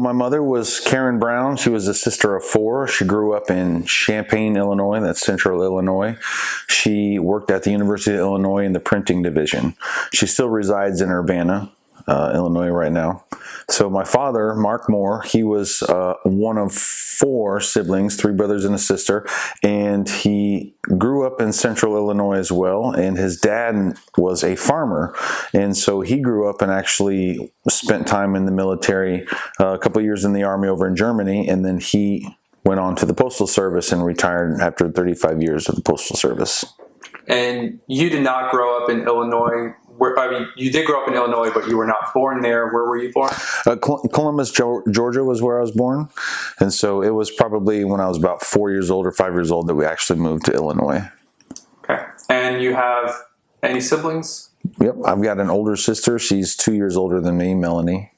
my mother was Karen Brown. She was a sister of four. She grew up in Champaign, Illinois. That's central Illinois. She worked at the University of Illinois in the printing division. She still resides in Urbana, Illinois right now. So my father, Mark Moore, he was one of four siblings, three brothers and a sister, and he grew up in central Illinois as well, and his dad was a farmer, and so he grew up and actually spent time in the military, a couple of years in the Army over in Germany, and then he went on to the Postal Service and retired after 35 years of the Postal Service. And you did not grow up in Illinois. You did grow up in Illinois, but you were not born there. Where were you born? Columbus, Georgia was where I was born. And so it was probably when I was about 4 years old or 5 years old that we actually moved to Illinois. Okay. And you have any siblings? Yep. I've got an older sister. She's 2 years older than me, Melanie.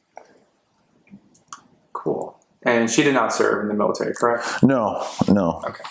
Cool. And she did not serve in the military, correct? No. Okay.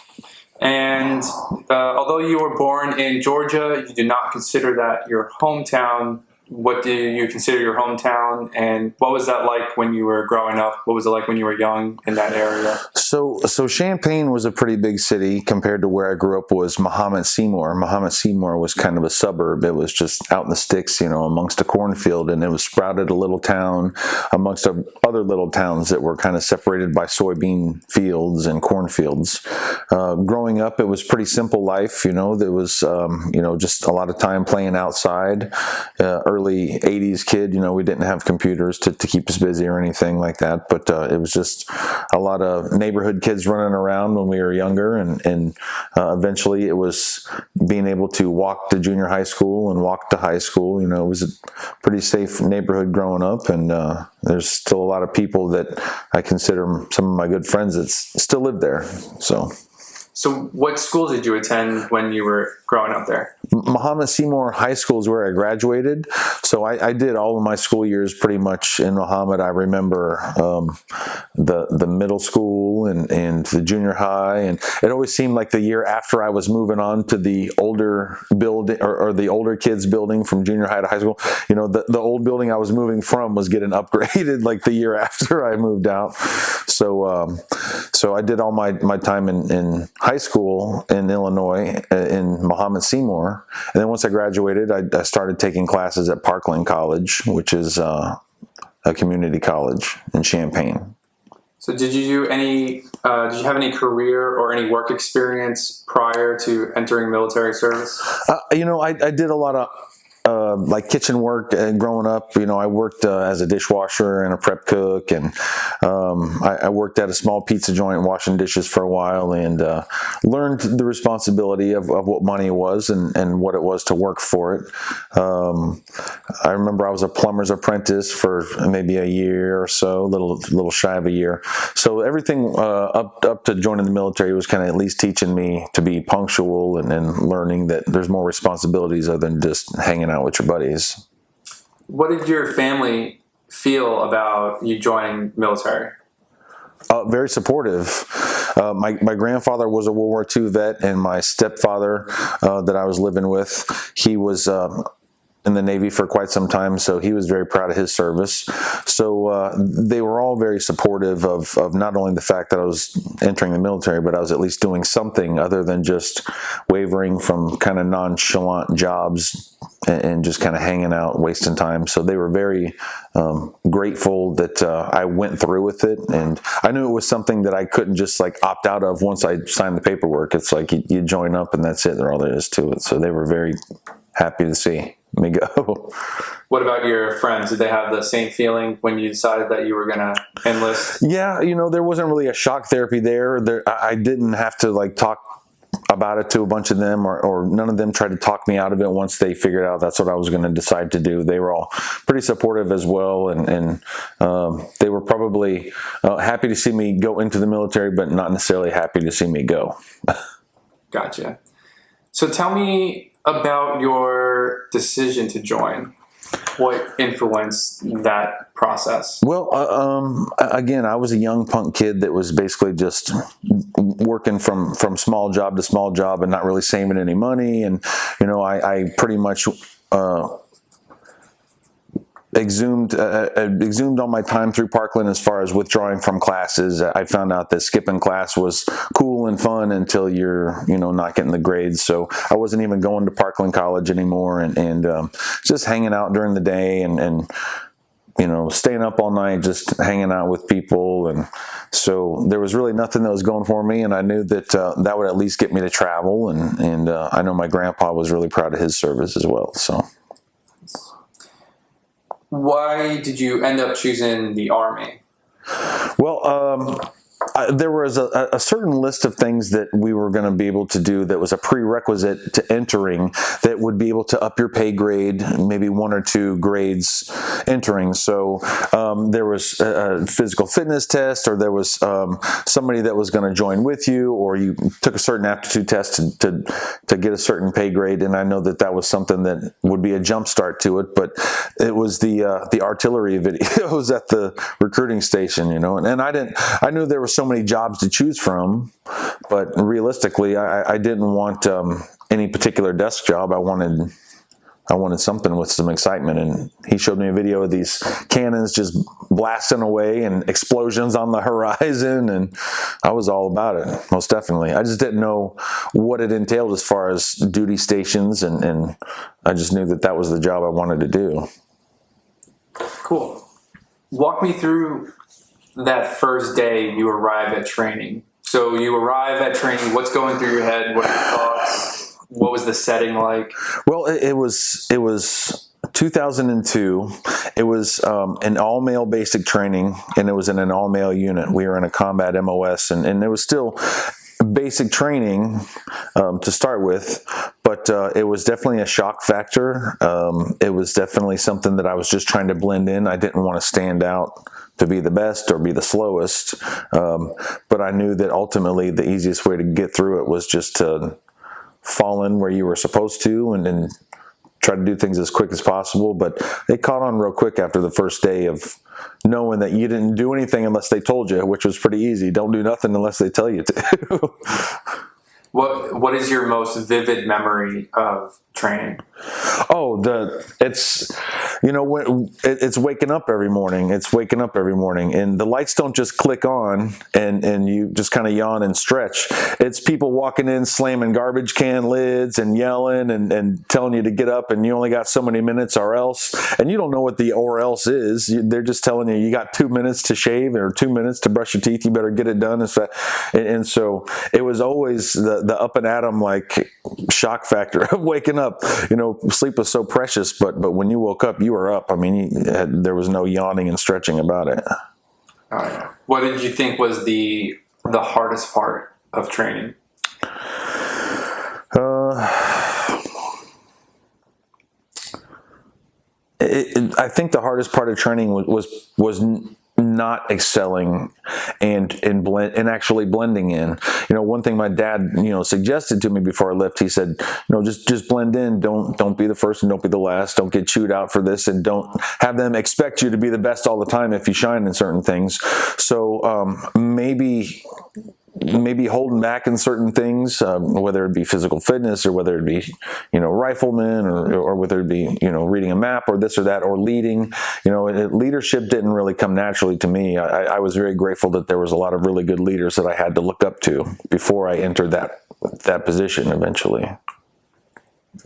And although you were born in Georgia, you do not consider that your hometown. What do you consider your hometown, and what was that like when you were growing up? What was it like when you were young in that area? So Champaign was a pretty big city compared to where I grew up was Mahomet Seymour. Mahomet Seymour was kind of a suburb. It was just out in the sticks, amongst a cornfield, and it was sprouted a little town amongst other little towns that were kind of separated by soybean fields and cornfields. Growing up, it was pretty simple life. There was, just a lot of time playing outside. Early 80s kid, we didn't have computers to keep us busy or anything like that, but it was just a lot of neighborhood kids running around when we were younger, and eventually it was being able to walk to junior high school and walk to high school. It was a pretty safe neighborhood growing up, and there's still a lot of people that I consider some of my good friends that still live there. So what school did you attend when you were growing up there? Mahomet Seymour High School is where I graduated. So I did all of my school years pretty much in Mahomet. I remember the middle school and the junior high. And it always seemed like the year after I was moving on to the older building or the older kids building from junior high to high school, the old building I was moving from was getting upgraded like the year after I moved out. So I did all my time in high school in Illinois, in Mahomet Seymour. And then once I graduated, I started taking classes at Parkland College, which is a community college in Champaign. So did you have any career or any work experience prior to entering military service? I did a lot of like kitchen work growing up. I worked as a dishwasher and a prep cook, and I worked at a small pizza joint washing dishes for a while, and learned the responsibility of what money was and what it was to work for it. I remember I was a plumber's apprentice for maybe a year or so, a little shy of a year. So everything up to joining the military was kind of at least teaching me to be punctual and learning that there's more responsibilities other than just hanging out with your buddies. What did your family feel about you joining military? Very supportive. My grandfather was a World War II vet, and my stepfather that I was living with, he was in the Navy for quite some time, so he was very proud of his service. So they were all very supportive of not only the fact that I was entering the military, but I was at least doing something other than just wavering from kind of nonchalant jobs and just kind of hanging out, wasting time. So they were very grateful that I went through with it, and I knew it was something that I couldn't just like opt out of once I signed the paperwork. It's like you join up and that's it. That's all there is to it. So they were very happy to see me go. What about your friends? Did they have the same feeling when you decided that you were going to enlist? Yeah, there wasn't really a shock therapy there. I didn't have to like talk about it to a bunch of them, or none of them tried to talk me out of it once they figured out that's what I was going to decide to do. They were all pretty supportive as well, and they were probably happy to see me go into the military, but not necessarily happy to see me go. Gotcha. So tell me about your decision to join. What influenced that process? Well, again, I was a young punk kid that was basically just working from small job to small job and not really saving any money. And, I pretty much exhumed all my time through Parkland as far as withdrawing from classes. I found out that skipping class was cool and fun until you're, not getting the grades. So I wasn't even going to Parkland College anymore, and just hanging out during the day and staying up all night, just hanging out with people. And so there was really nothing that was going for me. And I knew that that would at least get me to travel. And I know my grandpa was really proud of his service as well. So. Why did you end up choosing the Army? Well, there was a certain list of things that we were going to be able to do that was a prerequisite to entering that would be able to up your pay grade, maybe 1 or 2 grades entering. So there was a physical fitness test, or there was somebody that was going to join with you, or you took a certain aptitude test to get a certain pay grade. And I know that was something that would be a jump start to it, but it was the artillery videos at the recruiting station, and I knew there were so many jobs to choose from, but realistically, I didn't want any particular desk job. I wanted something with some excitement, and he showed me a video of these cannons just blasting away and explosions on the horizon, and I was all about it, most definitely. I just didn't know what it entailed as far as duty stations, and I just knew that was the job I wanted to do. Cool. Walk me through that first day you arrive at training. So you arrive at training, what's going through your head? What are your thoughts? What was the setting like? Well, it was 2002. It was an all-male basic training, and it was in an all-male unit. We were in a combat MOS, and it was still basic training to start with, but it was definitely a shock factor. It was definitely something that I was just trying to blend in. I didn't want to stand out to be the best or be the slowest, but I knew that ultimately the easiest way to get through it was just to fall in where you were supposed to, and then try to do things as quick as possible. But it caught on real quick after the first day of knowing that you didn't do anything unless they told you, which was pretty easy. Don't do nothing unless they tell you to. What is your most vivid memory of training? Oh, it's waking up every morning. It's waking up every morning, and the lights don't just click on and you just kind of yawn and stretch. It's people walking in, slamming garbage can lids and yelling and telling you to get up, and you only got so many minutes or else, and you don't know what the or else is. They're just telling you got 2 minutes to shave or 2 minutes to brush your teeth. You better get it done. And so it was always the up and at 'em like shock factor of waking up. Sleep was so precious, but when you woke up, you were up. I mean, there was no yawning and stretching about it. What did you think was the hardest part of training? I think the hardest part of training was not excelling and actually blending in. One thing my dad suggested to me before I left, he said, just blend in. Don't be the first and don't be the last. Don't get chewed out for this, and don't have them expect you to be the best all the time if you shine in certain things. So maybe holding back in certain things, whether it be physical fitness or whether it be, rifleman or whether it be, reading a map or this or that or leading, leadership didn't really come naturally to me. I was very grateful that there was a lot of really good leaders that I had to look up to before I entered that position eventually.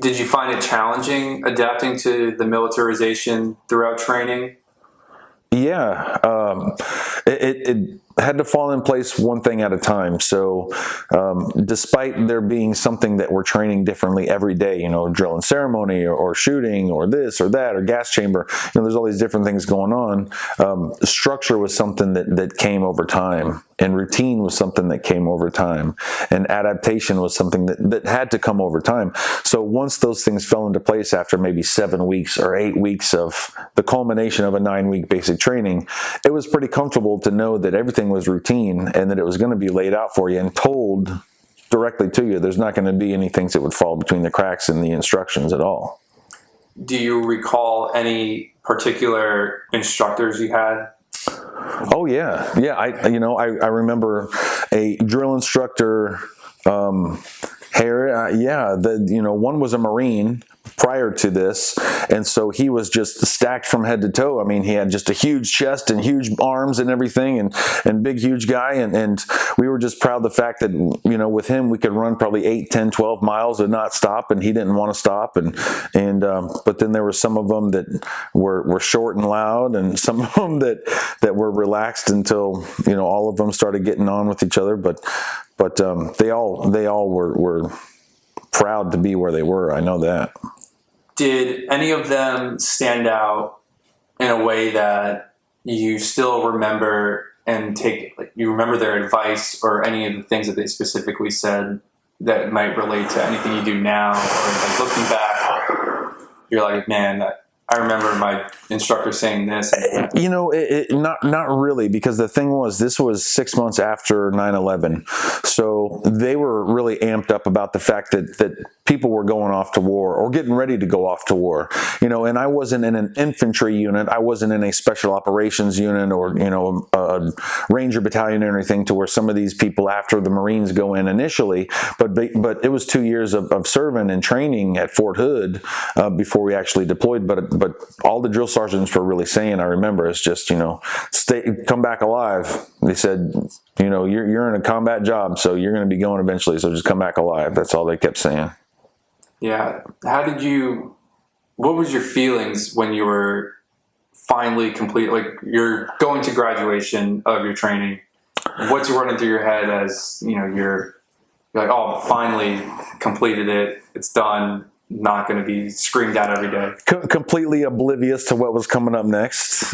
Did you find it challenging adapting to the militarization throughout training? Yeah, it had to fall in place one thing at a time. So despite there being something that we're training differently every day, drill and ceremony or shooting or this or that or gas chamber, there's all these different things going on. Structure was something that came over time, and routine was something that came over time, and adaptation was something that had to come over time. So once those things fell into place after maybe 7 weeks or 8 weeks of the culmination of a 9-week basic training, it was pretty comfortable to know that everything was routine and that it was going to be laid out for you and told directly to you. There's not going to be any things that would fall between the cracks in the instructions at all. Do you recall any particular instructors you had? Oh yeah. I remember a drill instructor, one was a Marine, prior to this, and so he was just stacked from head to toe. I mean, he had just a huge chest and huge arms and everything, and big, huge guy, and we were just proud of the fact that, you know, with him we could run probably 8, 10, 12 miles and not stop, and he didn't want to stop, and but then there were some of them that were short and loud, and some of them that were relaxed until, you know, all of them started getting on with each other, but they all were proud to be where they were. I know that. Did any of them stand out in a way that you still remember and you remember their advice or any of the things that they specifically said that might relate to anything you do now? Or like looking back, you're like, man, I remember my instructor saying this. You know, not really, because the thing was, this was 6 months after 9/11, so they were really amped up about the fact that people were going off to war or getting ready to go off to war. You know, and I wasn't in an infantry unit, I wasn't in a special operations unit, or, you know, a Ranger battalion or anything, to where some of these people after the Marines go in initially, but it was 2 years of serving and training at Fort Hood before we actually deployed. But all the drill sergeants were really saying, I remember, it's just, you know, come back alive. They said, you know, you're in a combat job, so you're going to be going eventually, so just come back alive. That's all they kept saying. Yeah. What was your feelings when you were finally complete, like you're going to graduation of your training? What's running through your head as, you know, you're like, oh, finally completed it, it's done, not going to be screamed at every day? Completely oblivious to what was coming up next.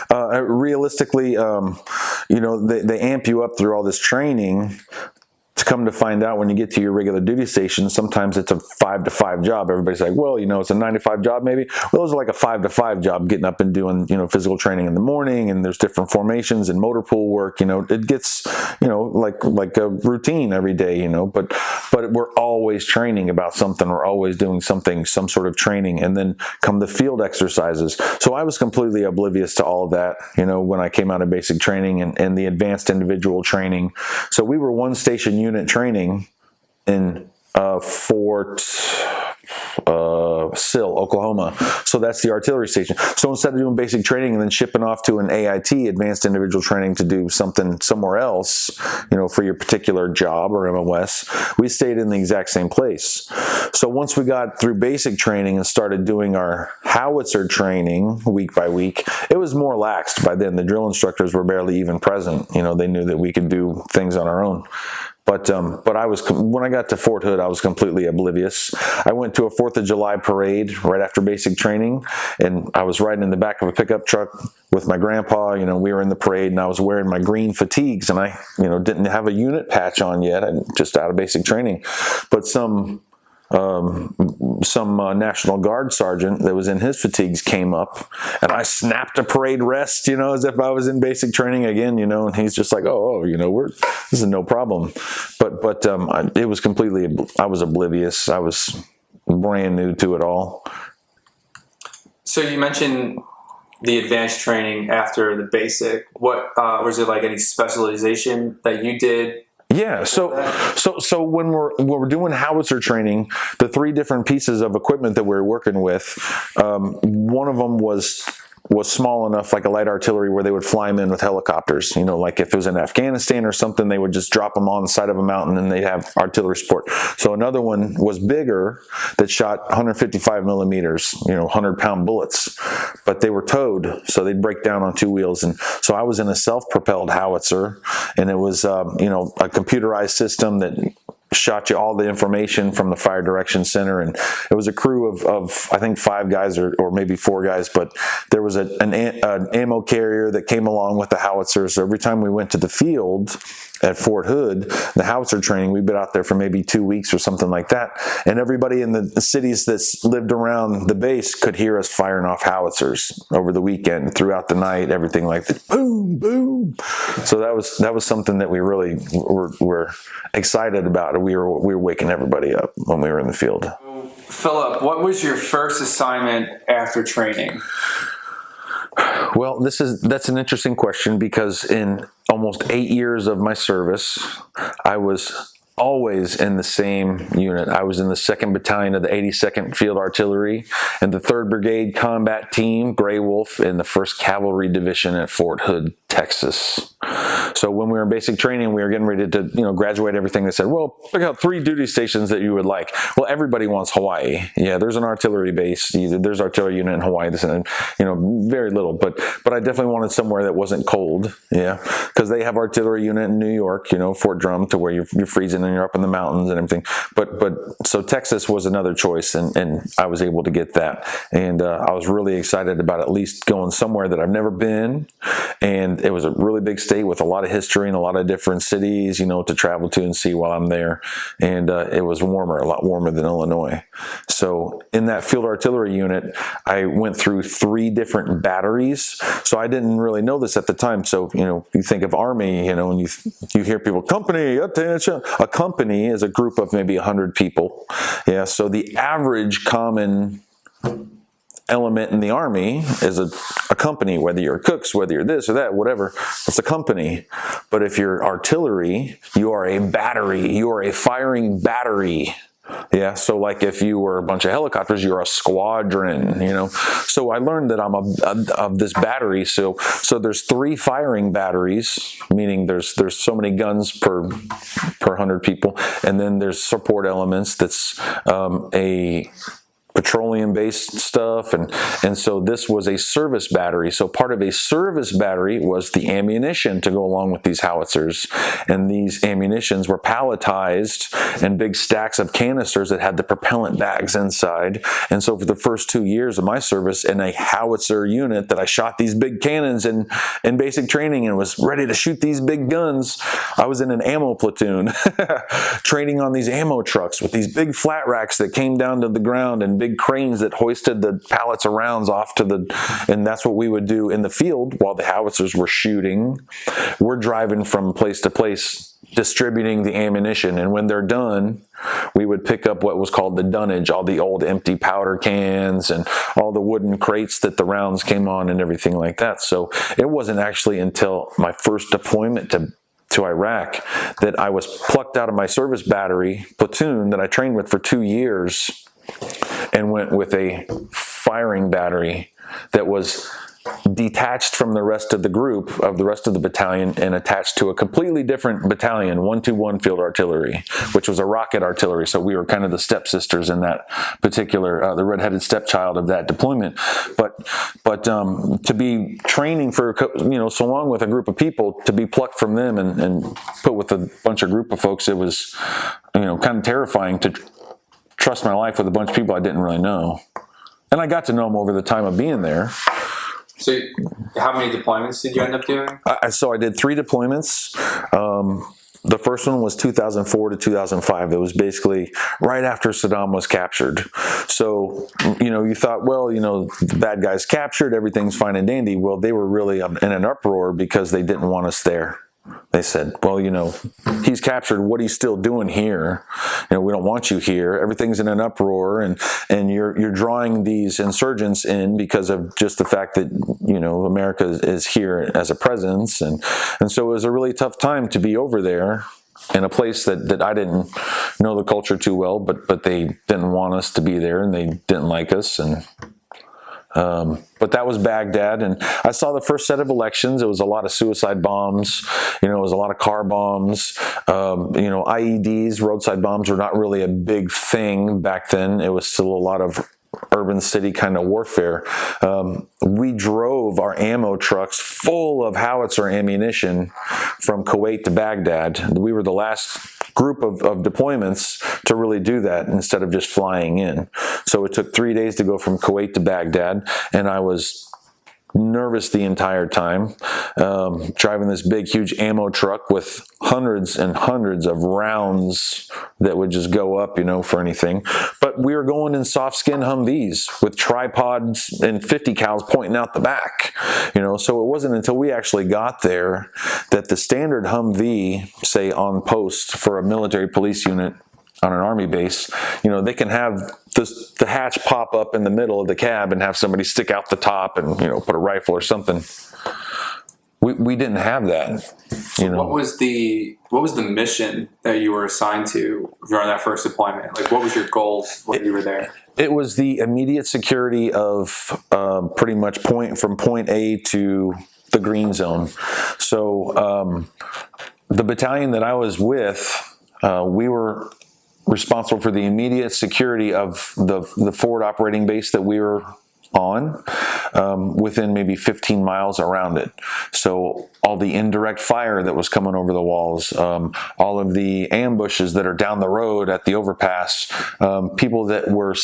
Realistically, you know, they amp you up through all this training, to come to find out when you get to your regular duty station, sometimes it's a 5-to-5 job. Everybody's like, well, you know, it's a 9-to-5 job maybe. Well, those are like a 5-to-5 job, getting up and doing, you know, physical training in the morning, and there's different formations and motor pool work. You know, it gets, you know, like a routine every day, you know, but we're always training about something. We're always doing something, some sort of training, and then come the field exercises. So I was completely oblivious to all of that, you know, when I came out of basic training and the advanced individual training. So we were one station unit training in Fort Sill, Oklahoma. So that's the artillery station. So instead of doing basic training and then shipping off to an AIT, advanced individual training, to do something somewhere else, you know, for your particular job or MOS, we stayed in the exact same place. So once we got through basic training and started doing our howitzer training week by week, it was more laxed by then. The drill instructors were barely even present. You know, they knew that we could do things on our own. But when I got to Fort Hood, I was completely oblivious. I went to a 4th of July parade right after basic training, and I was riding in the back of a pickup truck with my grandpa. You know, we were in the parade, and I was wearing my green fatigues, and I, you know, didn't have a unit patch on yet. I'm just out of basic training. But some National Guard sergeant that was in his fatigues came up, and I snapped a parade rest, you know, as if I was in basic training again, you know, and he's just like, oh, you know, this is no problem. But it was completely, I was oblivious. I was brand new to it all. So you mentioned the advanced training after the basic. What was it, like any specialization that you did? Yeah, so when we're doing howitzer training, the 3 different pieces of equipment that we were working with, one of them was small enough, like a light artillery, where they would fly them in with helicopters. You know, like if it was in Afghanistan or something, they would just drop them on the side of a mountain and they'd have artillery support. So another one was bigger, that shot 155 millimeters, you know, 100-pound bullets, but they were towed, so they'd break down on 2 wheels. And so I was in a self-propelled howitzer, and it was, you know, a computerized system that shot you all the information from the Fire Direction Center. And it was a crew of I think 5 guys or maybe 4 guys, but there was an ammo carrier that came along with the howitzer. So every time we went to the field at Fort Hood, the howitzer training, we'd been out there for maybe 2 weeks or something like that. And everybody in the cities that lived around the base could hear us firing off howitzers over the weekend, throughout the night, everything like that. Boom, boom. So that was something that we really were excited about. We were waking everybody up when we were in the field. Phillip, what was your first assignment after training? Well, that's an interesting question, because in almost 8 years of my service, I was always in the same unit. I was in the 2nd Battalion of the 82nd Field Artillery and the 3rd Brigade Combat Team, Gray Wolf, in the 1st Cavalry Division at Fort Hood, Texas. So when we were in basic training, we were getting ready to, graduate everything. They said, well, pick out 3 duty stations that you would like. Well, everybody wants Hawaii. Yeah, there's an artillery base. There's artillery unit in Hawaii. This and, very little. But I definitely wanted somewhere that wasn't cold. Yeah, because they have artillery unit in New York, Fort Drum, to where you're freezing and you're up in the mountains and everything. But so Texas was another choice, and I was able to get that. And I was really excited about at least going somewhere that I've never been. And it was a really big state with a lot of history and a lot of different cities, to travel to and see while I'm there. And it was warmer, a lot warmer than Illinois. So in that field artillery unit, I went through 3 different batteries. So I didn't really know this at the time. So, you think of Army, and you hear people, company, attention. A company is a group of maybe 100 people. Yeah. So the average common element in the Army is a company, whether you're cooks, whether you're this or that, whatever, it's a company. But if you're artillery, you are a battery, you are a firing battery. Yeah, so like if you were a bunch of helicopters, you're a squadron, So I learned that I'm of this battery. So there's 3 firing batteries, meaning there's so many guns per 100 people, and then there's support elements. That's a petroleum-based stuff, and so this was a service battery. So part of a service battery was the ammunition to go along with these howitzers, and these ammunitions were palletized in big stacks of canisters that had the propellant bags inside. And so for the first 2 years of my service in a howitzer unit that I shot these big cannons in basic training and was ready to shoot these big guns, I was in an ammo platoon training on these ammo trucks with these big flat racks that came down to the ground and big cranes that hoisted the pallets of rounds off to and that's what we would do in the field while the howitzers were shooting. We're driving from place to place distributing the ammunition, and when they're done, we would pick up what was called the dunnage, all the old empty powder cans and all the wooden crates that the rounds came on and everything like that. So it wasn't actually until my first deployment to Iraq that I was plucked out of my service battery platoon that I trained with for 2 years and went with a firing battery that was detached from the rest of the group, of the rest of the battalion, and attached to a completely different battalion, 121 Field Artillery, which was a rocket artillery. So we were kind of the stepsisters in that particular, the redheaded stepchild of that deployment. But to be training for, so long with a group of people, to be plucked from them and put with a bunch of group of folks, it was, kind of terrifying to trust my life with a bunch of people I didn't really know. And I got to know them over the time of being there. So how many deployments did you end up doing? So I did 3 deployments. The first one was 2004 to 2005. It was basically right after Saddam was captured. So, you thought, well, the bad guys captured, everything's fine and dandy. Well, they were really in an uproar because they didn't want us there. They said, well, he's captured. What are you still doing here? We don't want you here. Everything's in an uproar, and you're drawing these insurgents in because of just the fact that, America is here as a presence. And so it was a really tough time to be over there in a place that I didn't know the culture too well, but they didn't want us to be there, and they didn't like us. But that was Baghdad, and I saw the first set of elections. It was a lot of suicide bombs, it was a lot of car bombs, IEDs, roadside bombs were not really a big thing back then. It was still a lot of urban city kind of warfare. We drove our ammo trucks full of howitzer ammunition from Kuwait to Baghdad. We were the last group of deployments to really do that instead of just flying in. So it took 3 days to go from Kuwait to Baghdad, and I was nervous the entire time, driving this big, huge ammo truck with hundreds and hundreds of rounds that would just go up, for anything. But we were going in soft-skin Humvees with tripods and 50 cals pointing out the back, So it wasn't until we actually got there that the standard Humvee, say on post for a military police unit on an Army base, they can have the hatch pop up in the middle of the cab and have somebody stick out the top and, put a rifle or something. we didn't have that. You know, What was the mission that you were assigned to during that first deployment? Like, what was your goal when you were there? it was the immediate security of pretty much from point A to the green zone. So the battalion that I was with, we were responsible for the immediate security of the forward operating base that we were on, within maybe 15 miles around it. So all the indirect fire that was coming over the walls, all of the ambushes that are down the road at the overpass, people that were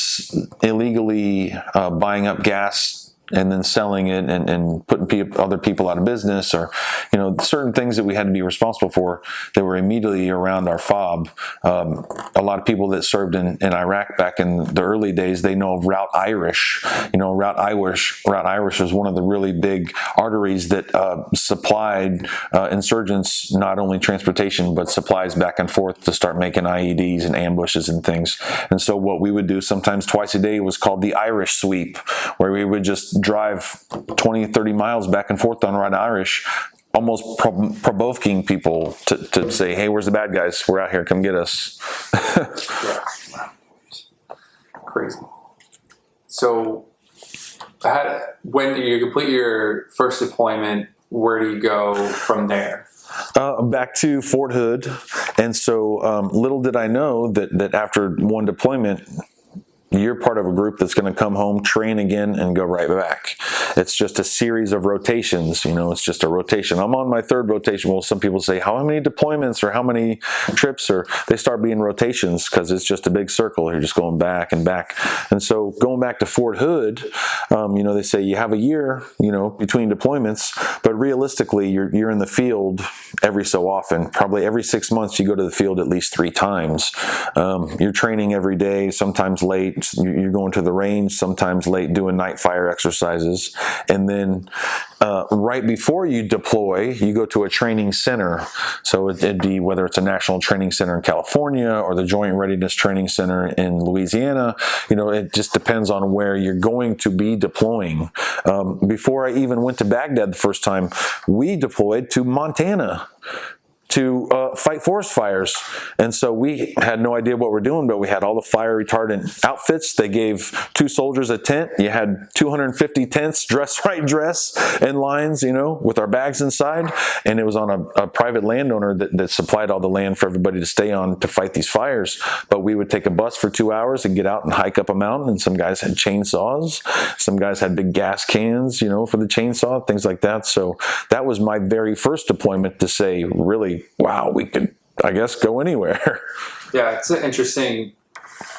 illegally buying up gas and then selling it and putting other people out of business, or, you know, certain things that we had to be responsible for that were immediately around our fob. A lot of people that served in Iraq back in the early days, they know of Route Irish. You know, Route Irish was one of the really big arteries that supplied insurgents not only transportation but supplies back and forth to start making IEDs and ambushes and things. And so what we would do sometimes twice a day was called the Irish sweep, where we would just drive 20, 30 miles back and forth on Route Irish, almost provoking people to say, hey, where's the bad guys? We're out here, come get us. Crazy. So when you complete your first deployment, where do you go from there? Back to Fort Hood. And so little did I know that after one deployment, you're part of a group that's going to come home, train again, and go right back. It's just a series of rotations. You know, it's just a rotation. I'm on my third rotation. Well, some people say, how many deployments or how many trips? Or they start being rotations because it's just a big circle. You're just going back and back. And so going back to Fort Hood, you know, they say you have a year, you know, between deployments, but realistically, you're in the field every so often. Probably every 6 months, you go to the field at least 3 times. You're training every day, sometimes late. You're going to the range, sometimes late, doing night fire exercises. And then right before you deploy, you go to a training center. So it'd be whether it's a national training center in California or the Joint Readiness Training Center in Louisiana. You know, it just depends on where you're going to be deploying. Before I even went to Baghdad the first time, we deployed to Montana to fight forest fires. And so we had no idea what we're doing, but we had all the fire retardant outfits. They gave 2 soldiers a tent. You had 250 tents, dress and lines, you know, with our bags inside. And it was on a private landowner that supplied all the land for everybody to stay on to fight these fires. But we would take a bus for 2 hours and get out and hike up a mountain. And some guys had chainsaws. Some guys had big gas cans, you know, for the chainsaw, things like that. So that was my very first deployment to say, really, wow, we could, I guess, go anywhere. Yeah, it's an interesting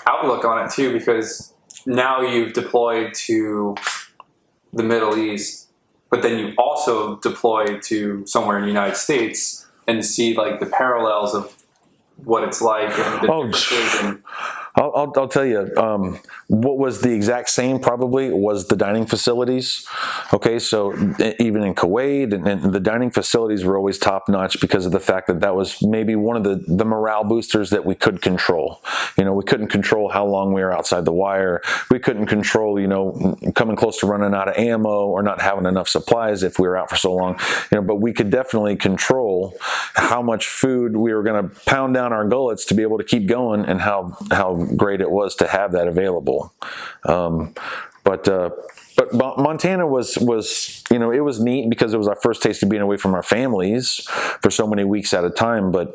outlook on it too, because now you've deployed to the Middle East, but then you also deploy to somewhere in the United States and see like the parallels of what it's like and the differences. And I'll tell you, what was the exact same probably was the dining facilities. Okay, so even in Kuwait, and the dining facilities were always top notch because of the fact that was maybe one of the morale boosters that we could control. You know, we couldn't control how long we were outside the wire. We couldn't control, you know, coming close to running out of ammo or not having enough supplies if we were out for so long. You know, but we could definitely control how much food we were going to pound down our gullets to be able to keep going, and how great it was to have that available. But Montana was, you know, it was neat because it was our first taste of being away from our families for so many weeks at a time. But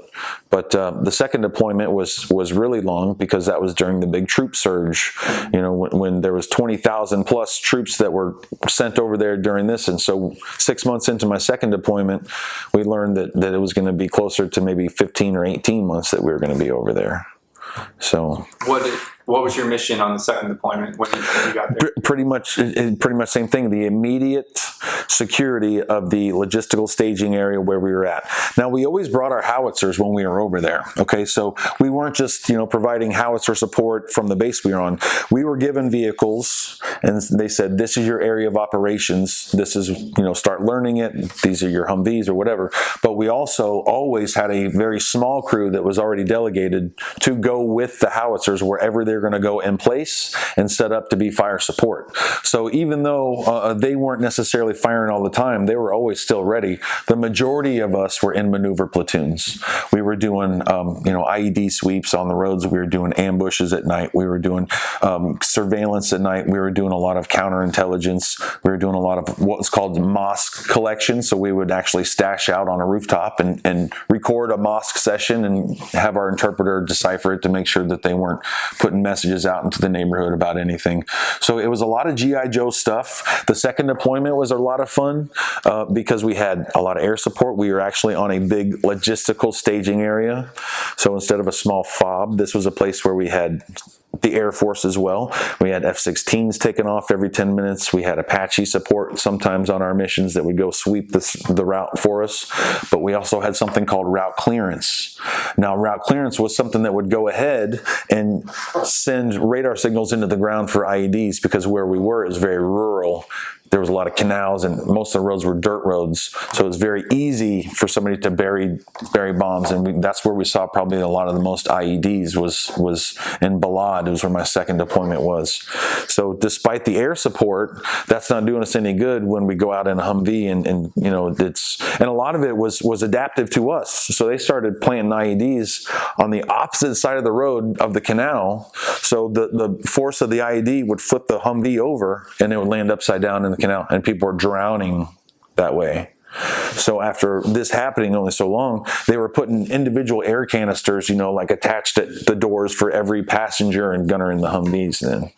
the second deployment was really long because that was during the big troop surge, you know, when there was 20,000 plus troops that were sent over there during this. And so 6 months into my second deployment, we learned that it was going to be closer to maybe 15 or 18 months that we were going to be over there. So what was your mission on the second deployment when you got there? Pretty much same thing. The immediate security of the logistical staging area where we were at. Now, we always brought our howitzers when we were over there. Okay, so we weren't just, you know, providing howitzer support from the base we were on. We were given vehicles and they said, this is your area of operations. This is, start learning it. These are your Humvees or whatever. But we also always had a very small crew that was already delegated to go with the howitzers wherever they're going to go in place and set up to be fire support. So even though they weren't necessarily firing all the time, they were always still ready. The majority of us were in maneuver platoons. We were doing, IED sweeps on the roads. We were doing ambushes at night. We were doing surveillance at night. We were doing a lot of counterintelligence. We were doing a lot of what's called mosque collection. So we would actually stash out on a rooftop and record a mosque session and have our interpreter decipher it to make sure that they weren't putting messages out into the neighborhood about anything. So it was a lot of G.I. Joe stuff. The second deployment was a lot of fun because we had a lot of air support. We were actually on a big logistical staging area. So instead of a small fob, this was a place where we had the Air Force as well. We had F-16s taking off every 10 minutes. We had Apache support sometimes on our missions that would go sweep the route for us. But we also had something called route clearance. Now, route clearance was something that would go ahead and send radar signals into the ground for IEDs, because where we were, it was very rural. There was a lot of canals, and most of the roads were dirt roads, so it was very easy for somebody to bury bombs, and that's where we saw probably a lot of the most IEDs was in Balad. It was where my second deployment was. So despite the air support, that's not doing us any good when we go out in a Humvee, and a lot of it was adaptive to us. So they started planting IEDs on the opposite side of the road of the canal, so the force of the IED would flip the Humvee over, and it would land upside down in the canal, and people were drowning that way. So after this happening only so long, they were putting individual air canisters, attached at the doors for every passenger and gunner in the Humvees then.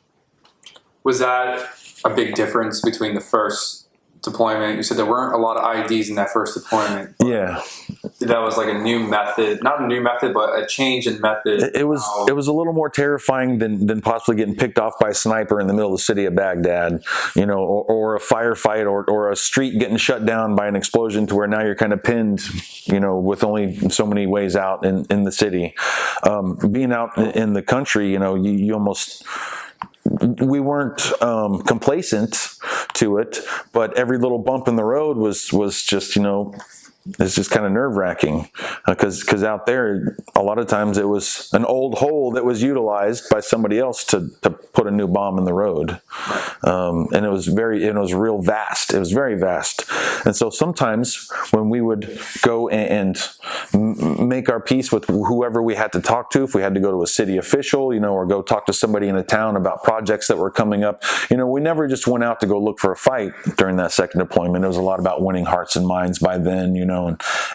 Was that a big difference between the first deployment? You said there weren't a lot of IEDs in that first deployment. Yeah. That was like a new method, not a new method, but a change in method. It was a little more terrifying than possibly getting picked off by a sniper in the middle of the city of Baghdad, or a firefight or a street getting shut down by an explosion to where now you're kind of pinned, with only so many ways out in the city. Being out in the country, you almost... We weren't complacent to it, but every little bump in the road was just, it's just kind of nerve-wracking because out there, a lot of times it was an old hole that was utilized by somebody else to put a new bomb in the road. And it was real vast. It was very vast. And so sometimes when we would go and make our peace with whoever we had to talk to, if we had to go to a city official, or go talk to somebody in a town about projects that were coming up, we never just went out to go look for a fight during that second deployment. It was a lot about winning hearts and minds by then,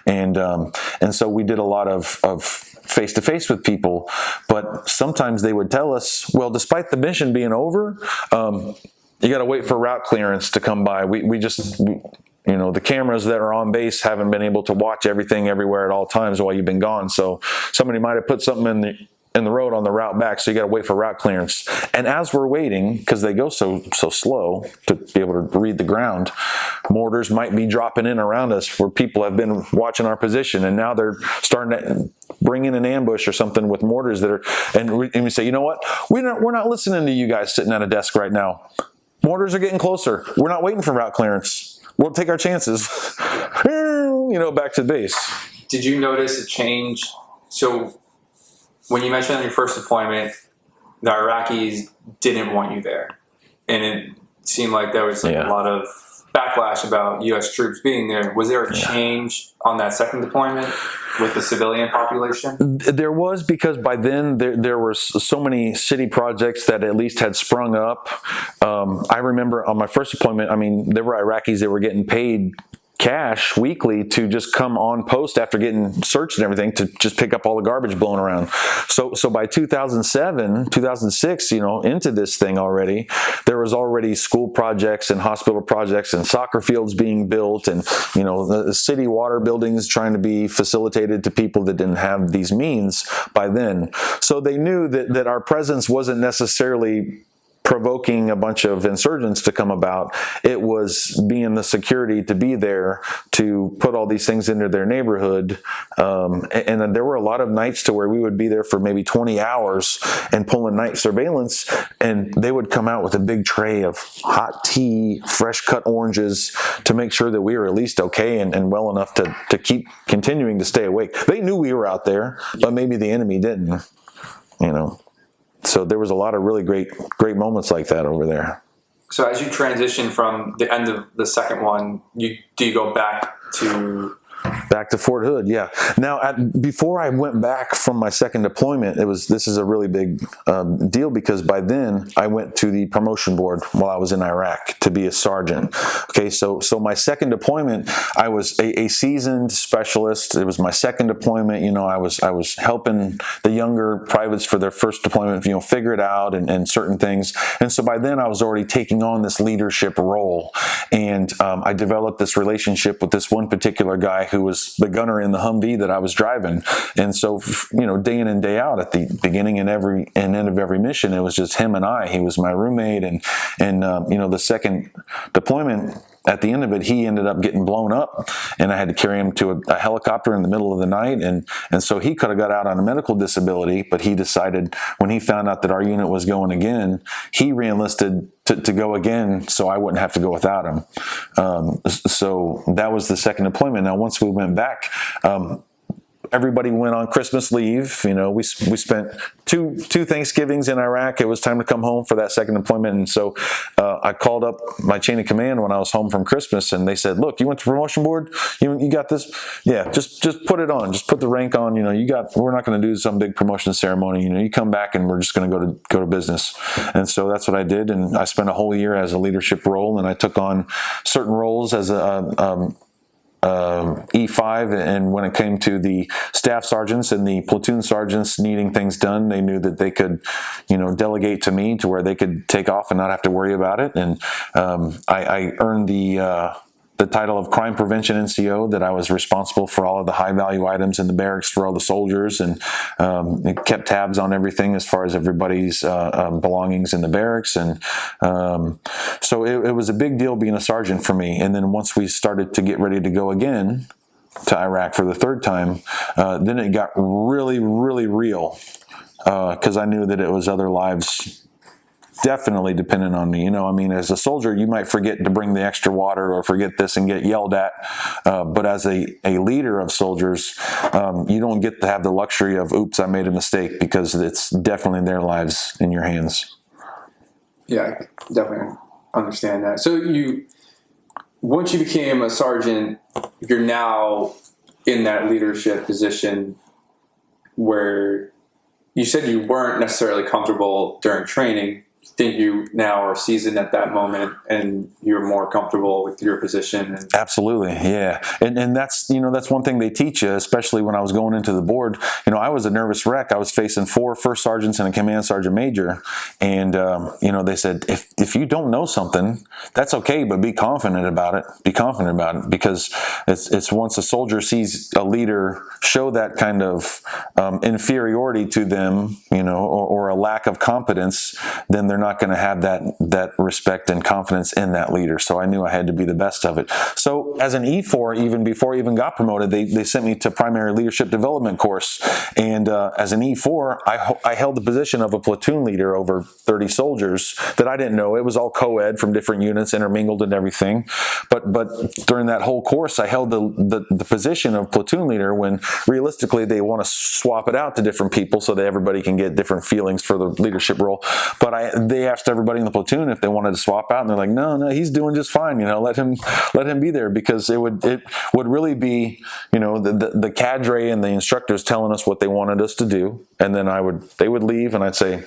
and so we did a lot of face-to-face with people, but sometimes they would tell us, well, despite the mission being over, you got to wait for route clearance to come by. The cameras that are on base haven't been able to watch everything everywhere at all times while you've been gone. So somebody might have put something in the road on the route back, so you got to wait for route clearance. And as we're waiting, because they go so slow to be able to read the ground, mortars might be dropping in around us where people have been watching our position, and now they're starting to bring in an ambush or something with mortars that are, and we say, you know what, we're not listening to you guys sitting at a desk right now. Mortars are getting closer. We're not waiting for route clearance. We'll take our chances. Back to base. Did you notice a change? So when you mentioned on your first deployment, the Iraqis didn't want you there, and it seemed like there was a lot of backlash about U.S. troops being there. Was there a change on that second deployment with the civilian population? There was, because by then there were so many city projects that at least had sprung up. I remember on my first deployment, there were Iraqis that were getting paid cash weekly to just come on post after getting searched and everything to just pick up all the garbage blowing around. So by 2007, 2006, into this thing already, there was already school projects and hospital projects and soccer fields being built, and the city water buildings trying to be facilitated to people that didn't have these means by then. So they knew that our presence wasn't necessarily provoking a bunch of insurgents to come about. It was being the security to be there to put all these things into their neighborhood. And then there were a lot of nights to where we would be there for maybe 20 hours and pulling night surveillance, and they would come out with a big tray of hot tea, fresh cut oranges to make sure that we were at least okay and well enough to keep continuing to stay awake. They knew we were out there, but maybe the enemy didn't, you know. So there was a lot of really great moments like that over there. So as you transition from the end of the second one, do you go back to Fort Hood? Yeah. Now, before I went back from my second deployment, this is a really big deal, because by then I went to the promotion board while I was in Iraq to be a sergeant. Okay, so my second deployment, I was a seasoned specialist. It was my second deployment. You know, I was helping the younger privates for their first deployment, you know, figure it out and certain things. And so by then I was already taking on this leadership role, and I developed this relationship with this one particular guy who was the gunner in the Humvee that I was driving. And so, you know, day in and day out, at the beginning and end of every mission, it was just him and I. He was my roommate, and you know, the second deployment, at the end of it, he ended up getting blown up, and I had to carry him to a helicopter in the middle of the night. And so he could have got out on a medical disability, but he decided, when he found out that our unit was going again, he re-enlisted to go again so I wouldn't have to go without him. So that was the second deployment. Now, once we went back, everybody went on Christmas leave. You know, we spent two Thanksgivings in Iraq. It was time to come home for that second deployment. And so I called up my chain of command when I was home from Christmas, and they said, look, you went to promotion board? You got this? Yeah, just put it on. Just put the rank on. You know, we're not going to do some big promotion ceremony. You know, you come back and we're just going to go to business. And so that's what I did. And I spent a whole year as a leadership role, and I took on certain roles as a E5, and when it came to the staff sergeants and the platoon sergeants needing things done, they knew that they could, you know, delegate to me to where they could take off and not have to worry about it. And I earned the title of Crime Prevention NCO, that I was responsible for all of the high value items in the barracks for all the soldiers, and it kept tabs on everything as far as everybody's belongings in the barracks. And so it was a big deal being a sergeant for me. And then once we started to get ready to go again to Iraq for the third time, then it got really, really real, because I knew that it was other lives definitely dependent on me. You know, I mean, as a soldier, you might forget to bring the extra water or forget this and get yelled at. But as a leader of soldiers, you don't get to have the luxury of, oops, I made a mistake, because it's definitely their lives in your hands. Yeah, I definitely understand that. So once you became a sergeant, you're now in that leadership position where you said you weren't necessarily comfortable during training. Think you now are seasoned at that moment and you're more comfortable with your position? Absolutely, yeah. And that's, you know, that's one thing they teach you, especially when I was going into the board. You know, I was a nervous wreck. I was facing 4 first sergeants and a command sergeant major. And, you know, they said, if you don't know something, that's okay, but be confident about it. Be confident about it, because it's once a soldier sees a leader show that kind of inferiority to them, you know, or a lack of competence, then they're not going to have that respect and confidence in that leader. So I knew I had to be the best of it. So as an E4, even before I even got promoted, they sent me to primary leadership development course. And as an E4, I held the position of a platoon leader over 30 soldiers that I didn't know. It was all co-ed from different units, intermingled and everything. But during that whole course, I held the position of platoon leader, when realistically they want to swap it out to different people so that everybody can get different feelings for the leadership role. But they asked everybody in the platoon if they wanted to swap out, and they're like, no, he's doing just fine. You know, let him be there, because it would really be, you know, the cadre and the instructors telling us what they wanted us to do, and then they would leave, and I'd say,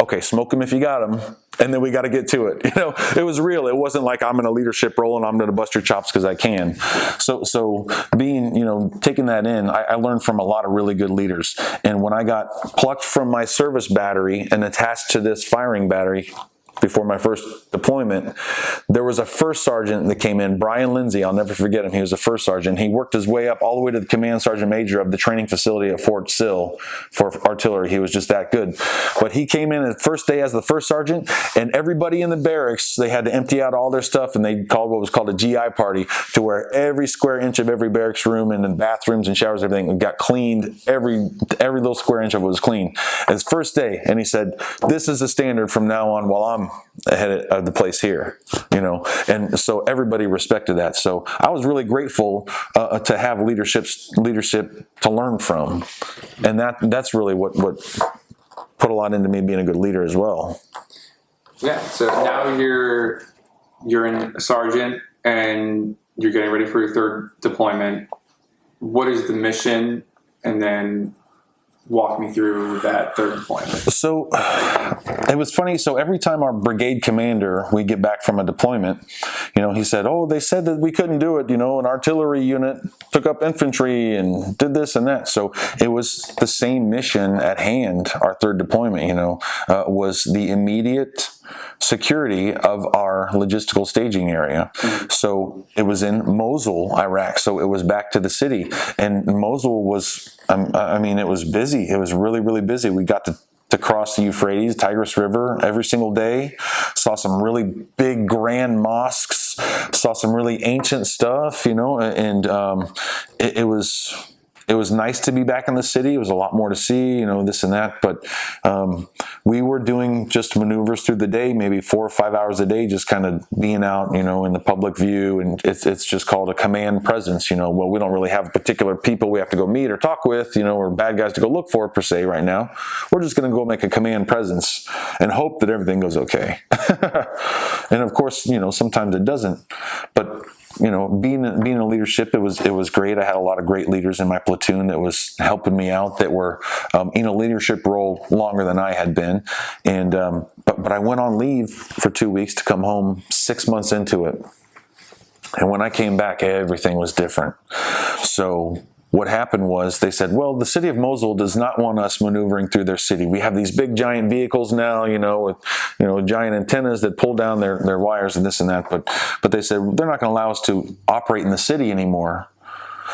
okay, smoke them if you got them, and then we got to get to it. You know, it was real. It wasn't like I'm in a leadership role and I'm going to bust your chops because I can. So being, you know, taking that in, I learned from a lot of really good leaders. And when I got plucked from my service battery and attached to this firing battery, before my first deployment, there was a first sergeant that came in, Brian Lindsay. I'll never forget him. He was a first sergeant. He worked his way up all the way to the command sergeant major of the training facility at Fort Sill for artillery. He was just that good. But he came in the first day as the first sergeant, and everybody in the barracks, they had to empty out all their stuff, and they called what was called a GI party, to where every square inch of every barracks room and then bathrooms and showers, everything got cleaned. Every little square inch of it was clean. His first day, and he said, "This is the standard from now on while I'm ahead of the place here," and so everybody respected that. So I was really grateful to have leadership to learn from, and that's really what put a lot into me being a good leader as well. Yeah. So now you're in a sergeant and you're getting ready for your third deployment. What is the mission? And then walk me through that third deployment. So it was funny. So every time our brigade commander, we get back from a deployment, he said, "Oh, they said that we couldn't do it. An artillery unit took up infantry and did this and that." So it was the same mission at hand. Our third deployment, was the immediate security of our logistical staging area. So it was in Mosul, Iraq. So it was back to the city, and Mosul was, it was busy. It was really, really busy. We got to cross the Euphrates, Tigris River every single day. Saw some really big, grand mosques. Saw some really ancient stuff, and it was nice to be back in the city. It was a lot more to see, this and that. But we were doing just maneuvers through the day, maybe 4 or 5 hours a day, just kind of being out, in the public view. And it's just called a command presence. Well, we don't really have particular people we have to go meet or talk with, or bad guys to go look for per se right now. We're just going to go make a command presence and hope that everything goes okay. And of course, sometimes it doesn't. But being in leadership, it was great. I had a lot of great leaders in my platoon that was helping me out, that were in a leadership role longer than I had been. And but I went on leave for 2 weeks to come home 6 months into it. And when I came back, everything was different. So what happened was they said, "Well, the city of Mosul does not want us maneuvering through their city. We have these big giant vehicles now, with giant antennas that pull down their wires and this and that. But they said they're not going to allow us to operate in the city anymore."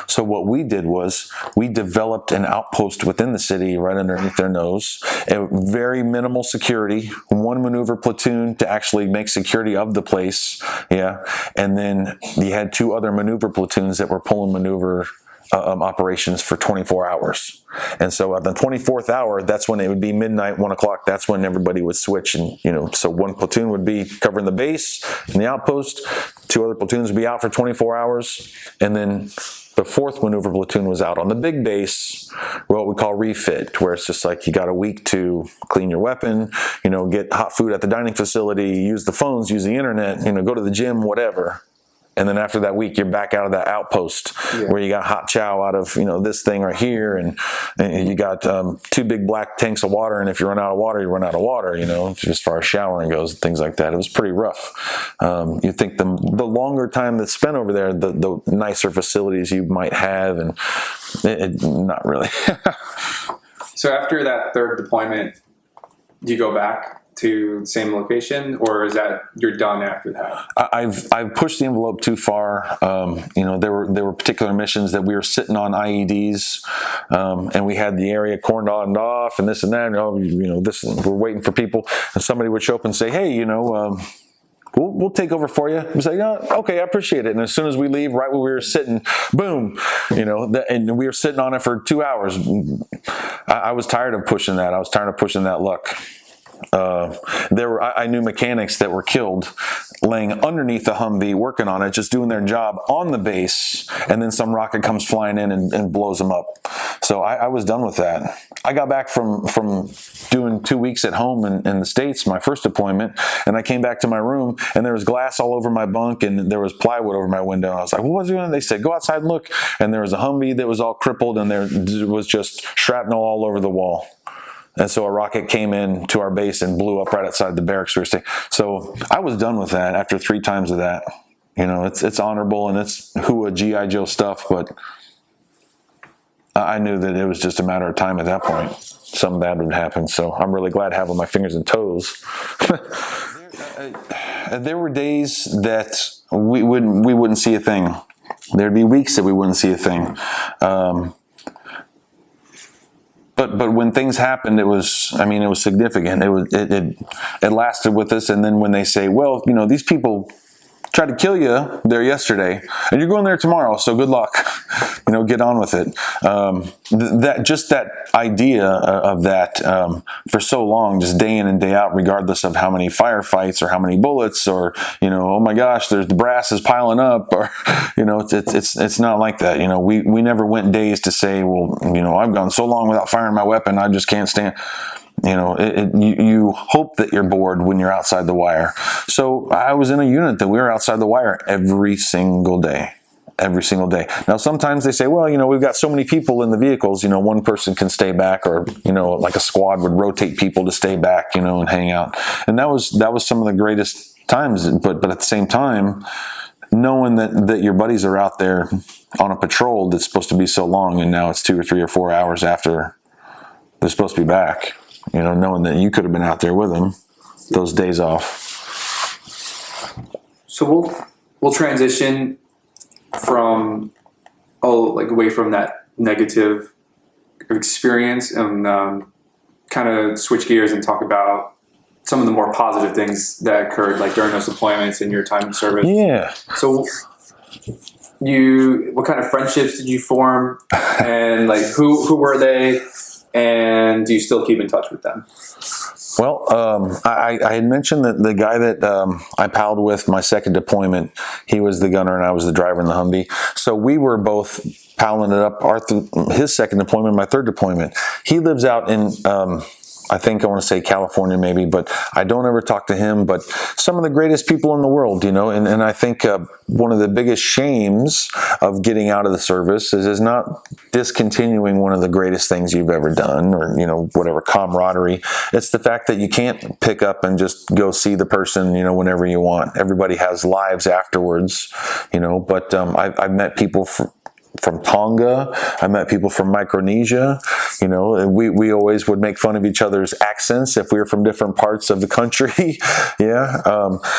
So what we did was we developed an outpost within the city right underneath their nose, a very minimal security, one maneuver platoon to actually make security of the place. Yeah. And then you had 2 other maneuver platoons that were pulling maneuver operations for 24 hours. And so at the 24th hour, that's when it would be midnight, 1 o'clock. That's when everybody would switch. And, so one platoon would be covering the base and the outpost. 2 other platoons would be out for 24 hours. And then the 4th maneuver platoon was out on the big base, what we call refit, where it's just like you got a week to clean your weapon, get hot food at the dining facility, use the phones, use the internet, go to the gym, whatever. And then after that week, you're back out of that outpost where you got hot chow out of, this thing right here. And you got 2 big black tanks of water. And if you run out of water, you run out of water, as far as showering goes, things like that. It was pretty rough. You think the longer time that's spent over there, the nicer facilities you might have. And not really. So after that third deployment, do you go back to the same location, or is that you're done after that? I've pushed the envelope too far. There were particular missions that we were sitting on IEDs, and we had the area cordoned off, and this and that. We're waiting for people, and somebody would show up and say, "Hey, we'll take over for you." We say, "Okay, I appreciate it." And as soon as we leave, right where we were sitting, boom, and we were sitting on it for 2 hours. I was tired of pushing that. I was tired of pushing that luck. I knew mechanics that were killed laying underneath the Humvee working on it, just doing their job on the base, and then some rocket comes flying in and blows them up. So I was done with that. I got back from doing 2 weeks at home in the States, my first deployment, and I came back to my room, and there was glass all over my bunk, and there was plywood over my window. And I was like, "What was it?" They said, "Go outside and look." And there was a Humvee that was all crippled, and there was just shrapnel all over the wall. And so a rocket came in to our base and blew up right outside the barracks we were staying. So I was done with that after 3 times of that. It's honorable and it's HUA G.I. Joe stuff, but I knew that it was just a matter of time at that point. Something bad would happen. So I'm really glad having my fingers and toes. There were days that we wouldn't see a thing. There'd be weeks that we wouldn't see a thing. But when things happened, it was significant. It lasted with us. And then when they say, well, these people tried to kill you there yesterday, and you're going there tomorrow, so good luck. Get on with it. That idea of that for so long, just day in and day out, regardless of how many firefights or how many bullets, or oh my gosh, the brass is piling up, or it's not like that. We never went days to say, well, I've gone so long without firing my weapon, I just can't stand. You hope that you're bored when you're outside the wire. So I was in a unit that we were outside the wire every single day. Every single day. Now, sometimes they say, well, we've got so many people in the vehicles, one person can stay back, or, like a squad would rotate people to stay back, and hang out. And that was some of the greatest times. But at the same time, knowing that your buddies are out there on a patrol that's supposed to be so long, and now it's 2 or 3 or 4 hours after they're supposed to be back, knowing that you could have been out there with them those days off. So we'll transition from away from that negative experience and kind of switch gears and talk about some of the more positive things that occurred during those deployments in your time in service. Yeah. So what kind of friendships did you form, and who were they, and do you still keep in touch with them? Well, I had mentioned that the guy that I palled with my second deployment, he was the gunner and I was the driver in the Humvee. So we were both palling it up. His second deployment, my third deployment. He lives out in, I want to say California maybe, but I don't ever talk to him. But some of the greatest people in the world, and I think one of the biggest shames of getting out of the service is not discontinuing one of the greatest things you've ever done, or whatever, camaraderie. It's the fact that you can't pick up and just go see the person whenever you want. Everybody has lives afterwards, but I've met people from Tonga. I met people from Micronesia. We always would make fun of each other's accents if we were from different parts of the country. Yeah.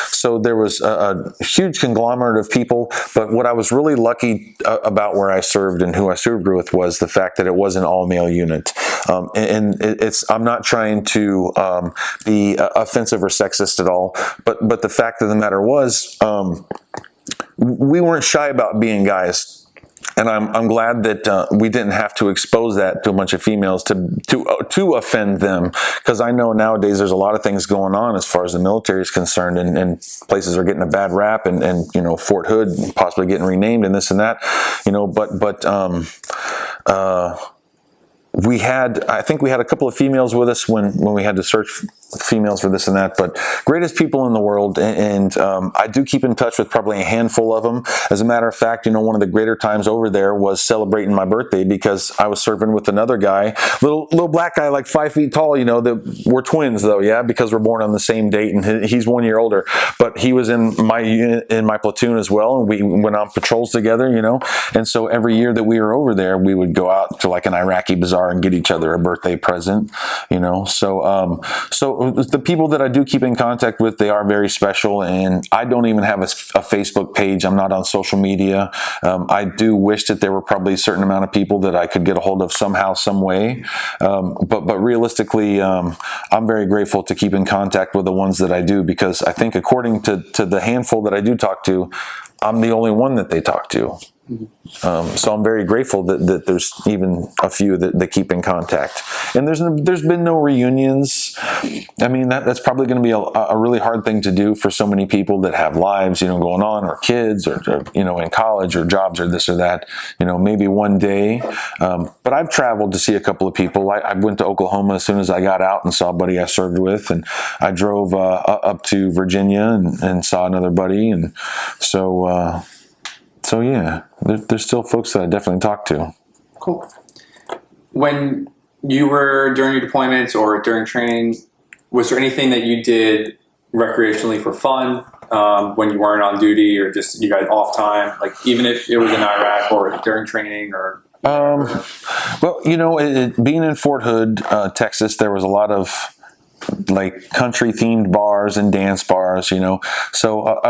So there was a huge conglomerate of people. But what I was really lucky about where I served and who I served with was the fact that it was an all-male unit. I'm not trying to be offensive or sexist at all. But the fact of the matter was, we weren't shy about being guys. And I'm glad that we didn't have to expose that to a bunch of females to offend them, because I know nowadays there's a lot of things going on as far as the military is concerned, and places are getting a bad rap, and Fort Hood possibly getting renamed and this and that, I think we had a couple of females with us when we had to search females for this and that, but greatest people in the world, and I do keep in touch with probably a handful of them. As a matter of fact, one of the greater times over there was celebrating my birthday, because I was serving with another guy, little black guy, 5 feet tall, that we're twins though, yeah, because we're born on the same date, and he's 1 year older, but he was in my unit, in my platoon as well, and we went on patrols together, and so every year that we were over there, we would go out to an Iraqi bazaar and get each other a birthday present, so the people that I do keep in contact with, they are very special, and I don't even have a Facebook page. I'm not on social media. I do wish that there were probably a certain amount of people that I could get a hold of somehow, some way, but realistically, I'm very grateful to keep in contact with the ones that I do, because I think according to the handful that I do talk to, I'm the only one that they talk to. So I'm very grateful that there's even a few that keep in contact, and there's been no reunions. I mean, that's probably going to be a really hard thing to do for so many people that have lives, going on, or kids, or in college, or jobs, or this or that. Maybe one day. But I've traveled to see a couple of people. I went to Oklahoma as soon as I got out and saw a buddy I served with, and I drove up to Virginia and saw another buddy, and so yeah, there's still folks that I definitely talk to. Cool. When you were during your deployments or during training, was there anything that you did recreationally for fun when you weren't on duty, or just you guys off time, even if it was in Iraq or during training, or? Well, being in Fort Hood, Texas, there was a lot of like country themed bars and dance bars, So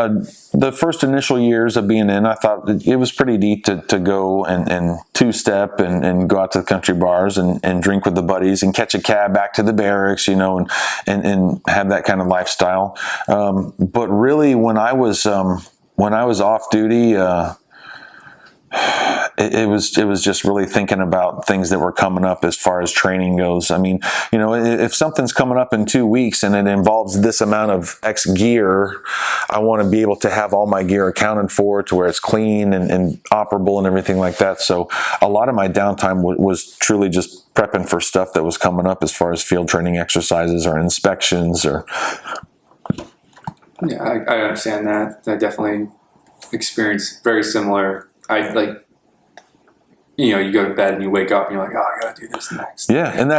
the first initial years of being in, I thought it was pretty neat to go and two-step and go out to the country bars and drink with the buddies and catch a cab back to the barracks, and have that kind of lifestyle. But really, when I was off duty, it was just really thinking about things that were coming up as far as training goes. I mean, if something's coming up in 2 weeks and it involves this amount of X gear, I want to be able to have all my gear accounted for to where it's clean and operable and everything like that. So a lot of my downtime was truly just prepping for stuff that was coming up as far as field training exercises or inspections or. Yeah, I understand that. I definitely experienced very similar. You go to bed and you wake up and you're like, oh, I gotta do this next. Yeah, and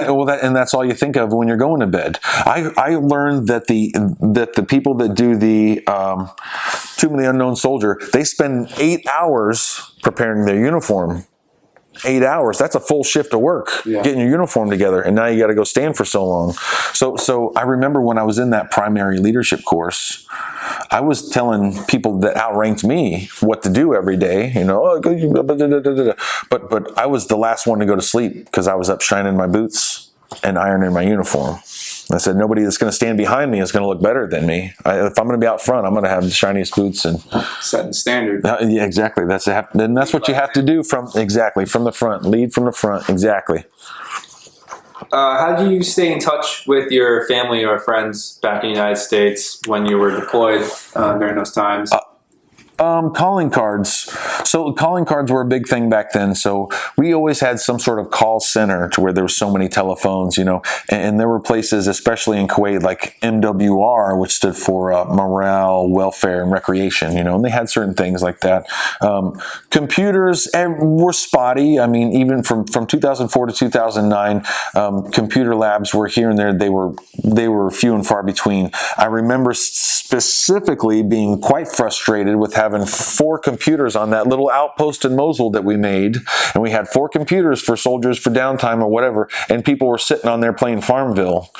that's all you think of when you're going to bed. I learned that the people that do the Tomb of the Unknown Soldier, they spend 8 hours preparing their uniform. 8 hours. That's a full shift of work, getting your uniform together, and now you got to go stand for so long. So I remember when I was in that primary leadership course, I was telling people that outranked me what to do every day. But I was the last one to go to sleep because I was up shining my boots and ironing my uniform. I said, nobody that's going to stand behind me is going to look better than me. If I'm going to be out front, I'm going to have the shiniest boots and setting standard. Yeah, exactly. That's what you have to do from the front. Lead from the front. Exactly. How do you stay in touch with your family or friends back in the United States when you were deployed during those times? Calling cards. So calling cards were a big thing back then. So we always had some sort of call center to where there were so many telephones, and there were places, especially in Kuwait, like MWR, which stood for Morale, Welfare, and Recreation, and they had certain things like that. Computers were spotty. I mean, even from 2004 to 2009, computer labs were here and there. They were few and far between. I remember specifically being quite frustrated with having 4 computers on that little outpost in Mosul that we made, and we had 4 computers for soldiers for downtime or whatever, and people were sitting on there playing Farmville.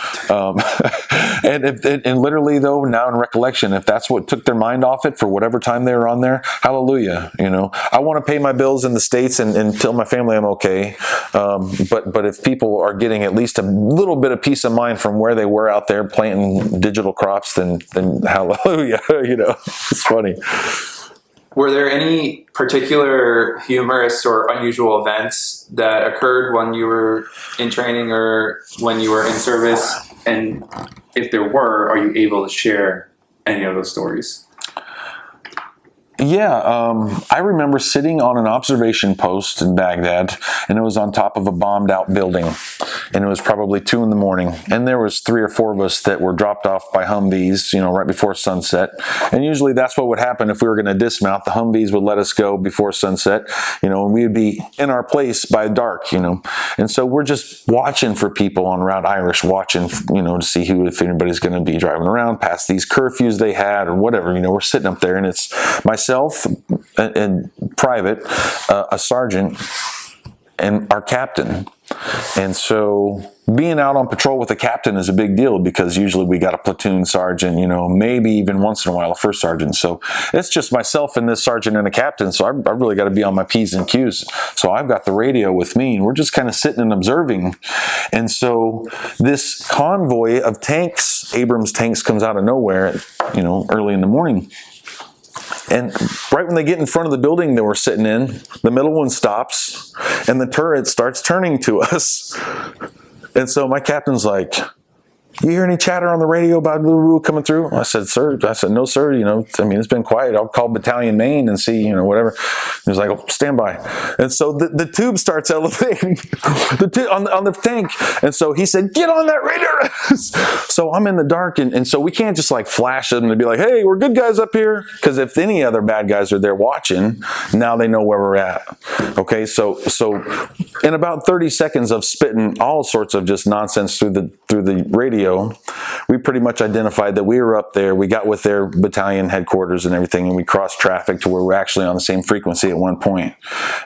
And literally, though, now in recollection, if that's what took their mind off it for whatever time they were on there, hallelujah. I want to pay my bills in the States and tell my family I'm okay. But if people are getting at least a little bit of peace of mind from where they were out there planting digital crops, then hallelujah. It's funny. Were there any particular humorous or unusual events that occurred when you were in training or when you were in service? And if there were, are you able to share any of those stories? Yeah, I remember sitting on an observation post in Baghdad, and it was on top of a bombed out building, and it was probably 2 a.m, and there was 3 or 4 of us that were dropped off by Humvees, right before sunset. And usually that's what would happen if we were going to dismount. The Humvees would let us go before sunset, and we would be in our place by dark, and so we're just watching for people on Route Irish, watching, to see if anybody's going to be driving around past these curfews they had or whatever. We're sitting up there, and it's myself and private, a sergeant, and our captain. And so being out on patrol with a captain is a big deal because usually we got a platoon sergeant, maybe even once in a while a first sergeant. So it's just myself and this sergeant and a captain. So I really got to be on my P's and Q's. So I've got the radio with me and we're just kind of sitting and observing. And so this convoy of tanks, Abrams tanks, comes out of nowhere, early in the morning. And right when they get in front of the building that we're sitting in, the middle one stops and the turret starts turning to us. And so my captain's like, "You hear any chatter on the radio about coming through?" I said, "No, sir. It's been quiet. I'll call Battalion Main and see, whatever." He was like, "Oh, stand by." And so the tube starts elevating on the tank. And so he said, "Get on that radar." So I'm in the dark. And so we can't just like flash them and be like, "Hey, we're good guys up here." Because if any other bad guys are there watching, now they know where we're at. Okay. So in about 30 seconds of spitting all sorts of just nonsense through the radio, we pretty much identified that we were up there. We got with their battalion headquarters and everything, and we crossed traffic to where we're actually on the same frequency at one point.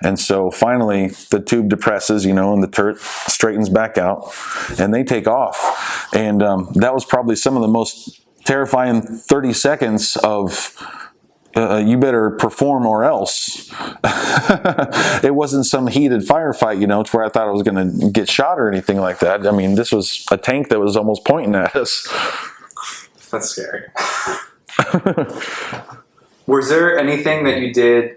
And so finally the tube depresses, and the turret straightens back out and they take off. And that was probably some of the most terrifying 30 seconds of you better perform or else. It wasn't some heated firefight, to where I thought I was going to get shot or anything like that. I mean, this was a tank that was almost pointing at us. That's scary. Was there anything that you did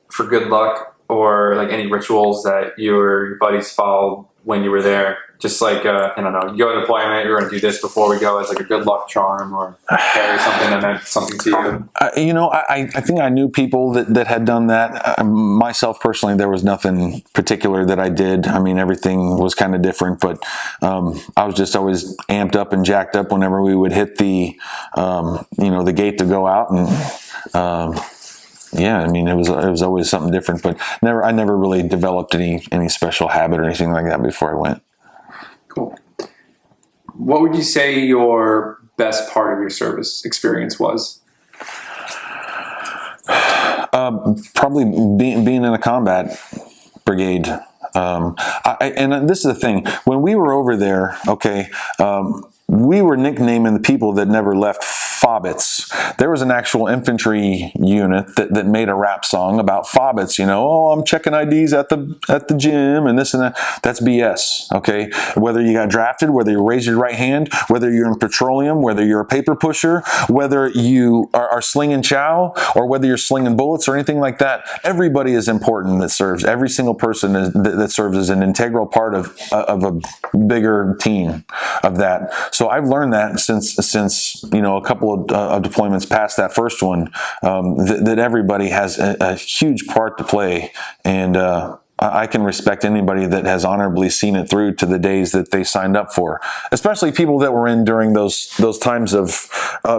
for good luck, or like any rituals that your buddies followed when you were there? Just like, I don't know, you go to deployment, you're going to do this before we go as like a good luck charm, or carry something that meant something to you? I think I knew people that had done that. Myself personally, there was nothing particular that I did. I mean, everything was kind of different, but I was just always amped up and jacked up whenever we would hit the, the gate to go out. And yeah, I mean, it was always something different, but I never really developed any special habit or anything like that before I went. Cool. What would you say your best part of your service experience was? Probably being in a combat brigade. And this is the thing. When we were over there, we were nicknaming the people that never left Fobbits. There was an actual infantry unit that made a rap song about Fobbits. I'm checking IDs at the gym and this and that. That's BS. Okay, whether you got drafted, whether you raised your right hand, whether you're in petroleum, whether you're a paper pusher, whether you are slinging chow, or whether you're slinging bullets or anything like that, everybody is important that serves. Every single person that serves is an integral part of a bigger team of that. So I've learned that since a couple of deployments past that first one, that everybody has a huge part to play, and I can respect anybody that has honorably seen it through to the days that they signed up for, especially people that were in during those times of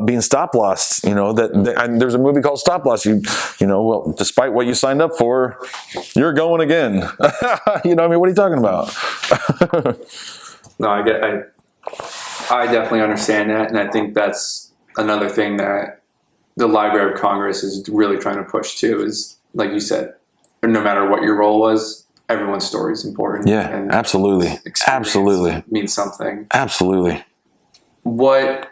being stop lost. There's a movie called Stop Loss. Well, despite what you signed up for, you're going again. What are you talking about? No, I definitely understand that, and I think that's another thing that the Library of Congress is really trying to push too, is, like you said, no matter what your role was, everyone's story is important. Yeah, and absolutely. Absolutely. Means something. Absolutely. What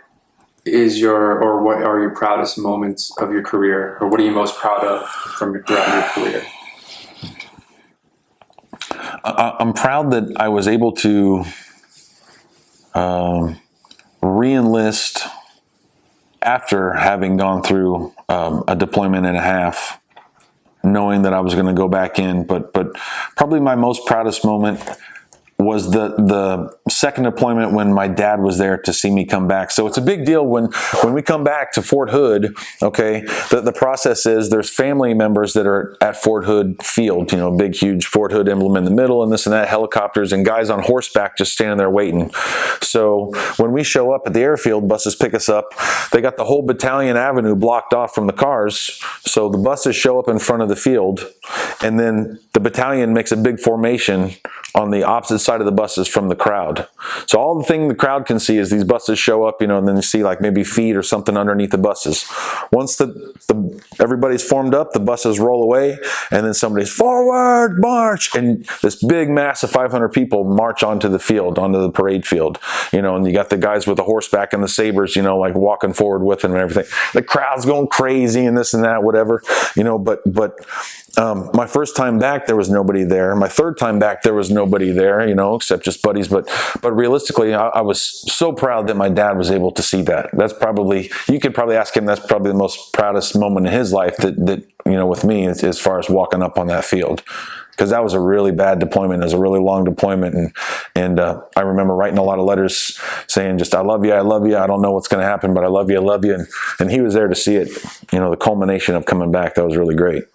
are your proudest moments of your career, or what are you most proud of throughout your career? I'm proud that I was able to re-enlist after having gone through a deployment and a half, knowing that I was going to go back in. But probably my most proudest moment was the second deployment when my dad was there to see me come back. So it's a big deal when we come back to Fort Hood. Okay, the process is there's family members that are at Fort Hood Field, big huge Fort Hood emblem in the middle and this and that, helicopters and guys on horseback just standing there waiting. So when we show up at the airfield, buses pick us up. They got the whole Battalion Avenue blocked off from the cars. So the buses show up in front of the field, and then the battalion makes a big formation on the opposite side of the buses from the crowd. So all the thing the crowd can see is these buses show up, and then you see like maybe feet or something underneath the buses. Once everybody's formed up, the buses roll away, and then somebody's forward march, and this big mass of 500 people march onto the field, onto the parade field, and you got the guys with the horseback and the sabers, like walking forward with them and everything. The crowd's going crazy and this and that, whatever, but my first time back, there was nobody there. My third time back, there was nobody there, except just buddies. But realistically, I was so proud that my dad was able to see that. That's probably, you could probably ask him, that's probably the most proudest moment in his life that with me, as far as walking up on that field. Because that was a really bad deployment. It was a really long deployment. And I remember writing a lot of letters saying just, I love you. I don't know what's going to happen, but I love you. And he was there to see it, the culmination of coming back. That was really great.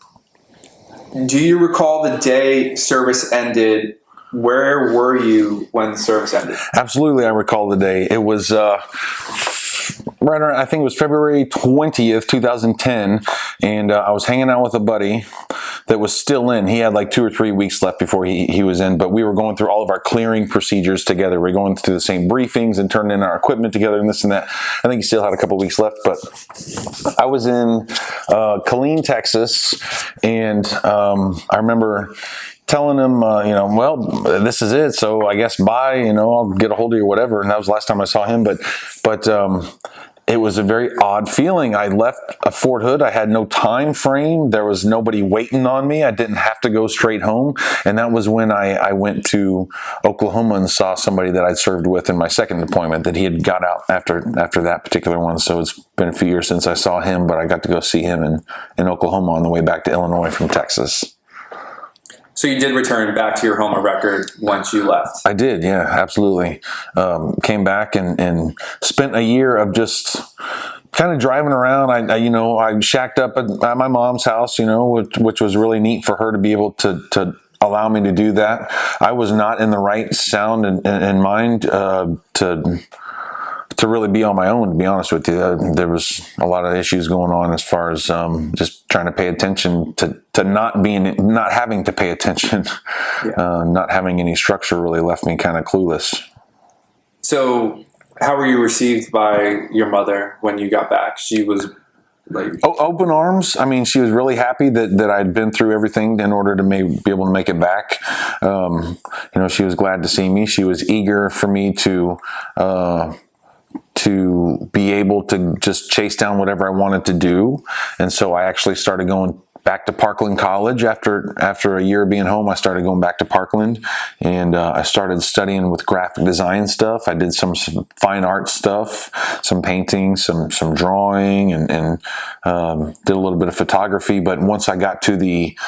Do you recall the day service ended? Where were you when the service ended? Absolutely, I recall the day. It was right around, I think it was February 20th, 2010, and I was hanging out with a buddy that was still in. He had like 2 or 3 weeks left before he was in, but we were going through all of our clearing procedures together. We were going through the same briefings and turning in our equipment together and this and that. I think he still had a couple weeks left, but I was in Killeen, Texas, and I remember telling him, well, this is it. So I guess bye, I'll get a hold of you or whatever. And that was the last time I saw him. But it was a very odd feeling. I left Fort Hood. I had no time frame. There was nobody waiting on me. I didn't have to go straight home. And that was when I went to Oklahoma and saw somebody that I'd served with in my second deployment, that he had got out after that particular one. So it's been a few years since I saw him, but I got to go see him in Oklahoma on the way back to Illinois from Texas. So you did return back to your home of record once you left? I did, yeah, absolutely. Came back and spent a year of just kind of driving around. I shacked up at my mom's house, which was really neat for her to be able to allow me to do that. I was not in the right sound and mind to really be on my own, to be honest with you. There was a lot of issues going on as far as just trying to pay attention to not having to pay attention. Yeah. Not having any structure really left me kind of clueless. So how were you received by your mother when you got back? She was like... open arms. I mean, she was really happy that I'd been through everything in order to be able to make it back. She was glad to see me. She was eager for me to be able to just chase down whatever I wanted to do. And so I actually started going back to Parkland College after a year of being home. I started going back to Parkland, and I started studying with graphic design stuff. I did some fine art stuff, some painting, some drawing, and did a little bit of photography. But once I got to the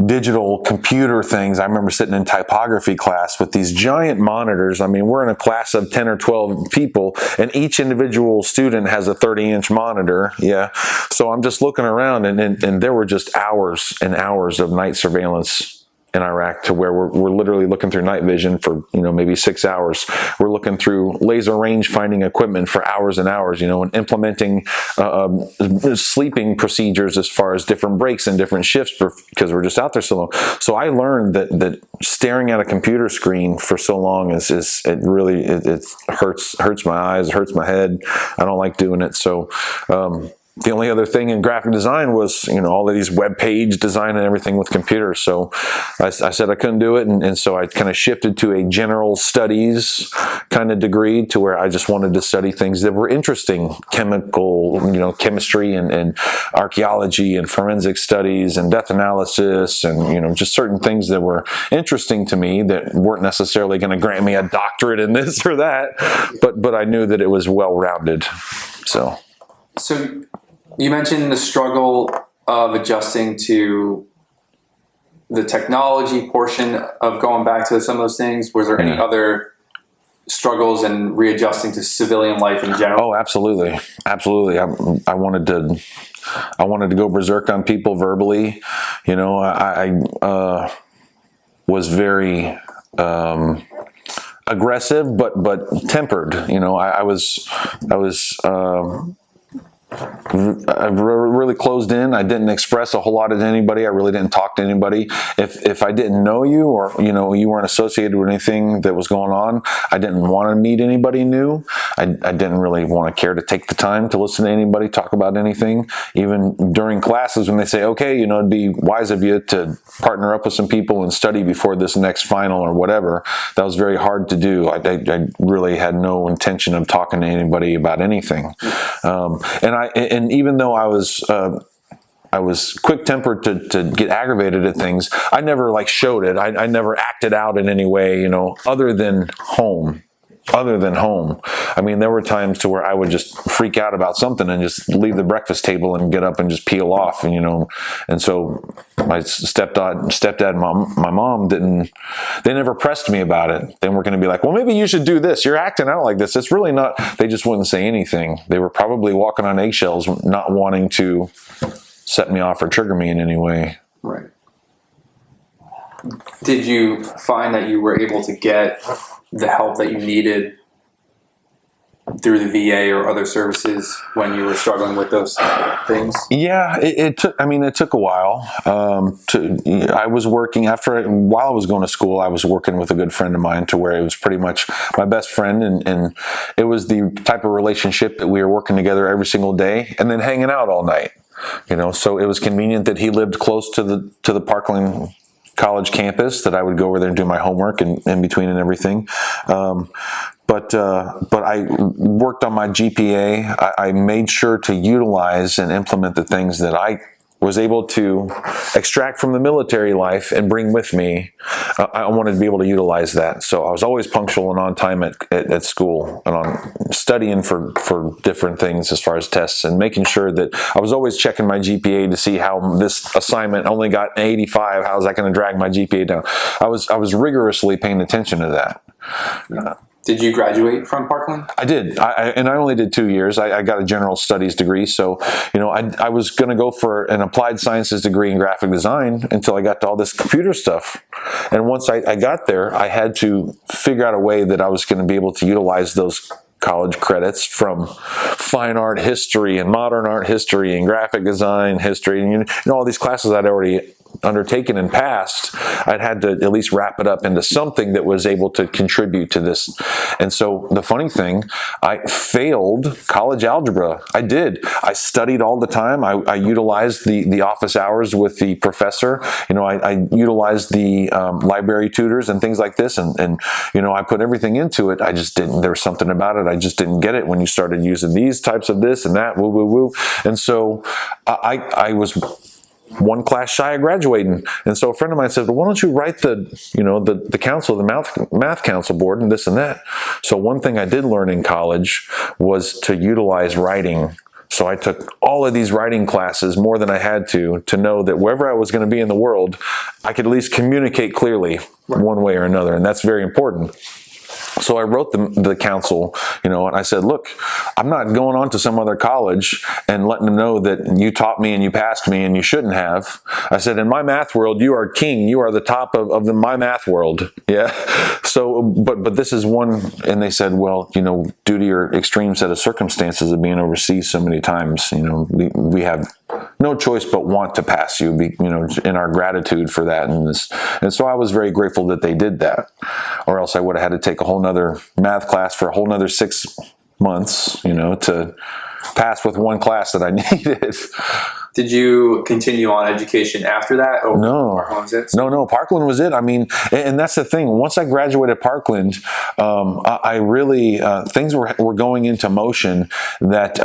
digital computer things, I remember sitting in typography class with these giant monitors. I mean, we're in a class of 10 or 12 people, and each individual student has a 30-inch monitor. Yeah. So I'm just looking around, and there were just hours and hours of night surveillance in Iraq, to where we're literally looking through night vision for, maybe 6 hours. We're looking through laser range finding equipment for hours and hours, and implementing sleeping procedures as far as different breaks and different shifts because we're just out there so long. So I learned that staring at a computer screen for so long it hurts my eyes, it hurts my head. I don't like doing it. So, the only other thing in graphic design was, all of these web page design and everything with computers. So I said I couldn't do it. And so I kind of shifted to a general studies kind of degree, to where I just wanted to study things that were interesting: chemistry and archaeology and forensic studies and death analysis, and, just certain things that were interesting to me that weren't necessarily going to grant me a doctorate in this or that, but I knew that it was well-rounded. So you mentioned the struggle of adjusting to the technology portion of going back to some of those things. Was there any other struggles in readjusting to civilian life in general? Oh, absolutely. Absolutely. I wanted to go berserk on people verbally. I was very aggressive, but tempered. I was really closed in. I didn't express a whole lot to anybody. I really didn't talk to anybody. If I didn't know you, or you weren't associated with anything that was going on, I didn't want to meet anybody new. I didn't really want to care to take the time to listen to anybody talk about anything. Even during classes, when they say, okay, it'd be wise of you to partner up with some people and study before this next final or whatever, that was very hard to do. I really had no intention of talking to anybody about anything. And even though I was quick-tempered to get aggravated at things, I never showed it. I never acted out in any way, other than home. I mean, there were times to where I would just freak out about something and just leave the breakfast table and get up and just peel off, and so my stepdad and my mom they never pressed me about it. They weren't going to be like, well, maybe you should do this. You're acting out like this. It's really not. They just wouldn't say anything. They were probably walking on eggshells, not wanting to set me off or trigger me in any way. Right. Did you find that you were able to get the help that you needed through the VA or other services when you were struggling with those things? Yeah, it took a while. I was working while I was going to school. I was working with a good friend of mine, to where it was pretty much my best friend, and it was the type of relationship that we were working together every single day and then hanging out all night. So it was convenient that he lived close to the Parkland college campus that I would go over there and do my homework and in between and everything. But I worked on my GPA. I made sure to utilize and implement the things that I was able to extract from the military life and bring with me. I wanted to be able to utilize that. So I was always punctual and on time at school, and on studying for different things as far as tests, and making sure that I was always checking my GPA to see how this assignment only got an 85. How is that going to drag my GPA down? I was rigorously paying attention to that. Did you graduate from Parkland? I did, and I only did 2 years. I got a general studies degree, so I was going to go for an applied sciences degree in graphic design until I got to all this computer stuff. And once I got there, I had to figure out a way that I was going to be able to utilize those college credits from fine art history and modern art history and graphic design history, and all these classes I'd already undertaken and passed. I'd had to at least wrap it up into something that was able to contribute to this. And so the funny thing, I failed college algebra. I did. I studied all the time. I utilized the office hours with the professor. I utilized the library tutors and things like this. And I put everything into it. I just didn't, there was something about it. I just didn't get it when you started using these types of this and that, woo, woo, woo. And so I was one class shy of graduating. And so a friend of mine said, well, why don't you write the council, the math council board and this and that. So one thing I did learn in college was to utilize writing. So I took all of these writing classes, more than I had to know that wherever I was going to be in the world, I could at least communicate clearly one way or another. And that's very important. So I wrote the council, and I said, look, I'm not going on to some other college and letting them know that you taught me and you passed me and you shouldn't have. I said, in my math world, you are king. You are the top of my math world. Yeah. So, but this is one, and they said, well, due to your extreme set of circumstances of being overseas so many times, we have no choice but want to pass you, in our gratitude for that. And so I was very grateful that they did that, or else I would have had to take a whole nother math class for a whole nother 6 months, to pass with one class that I needed. Did you continue on education after that? Or No. Parkland was it? No, Parkland was it. I mean, and that's the thing. Once I graduated Parkland, I really, things were going into motion that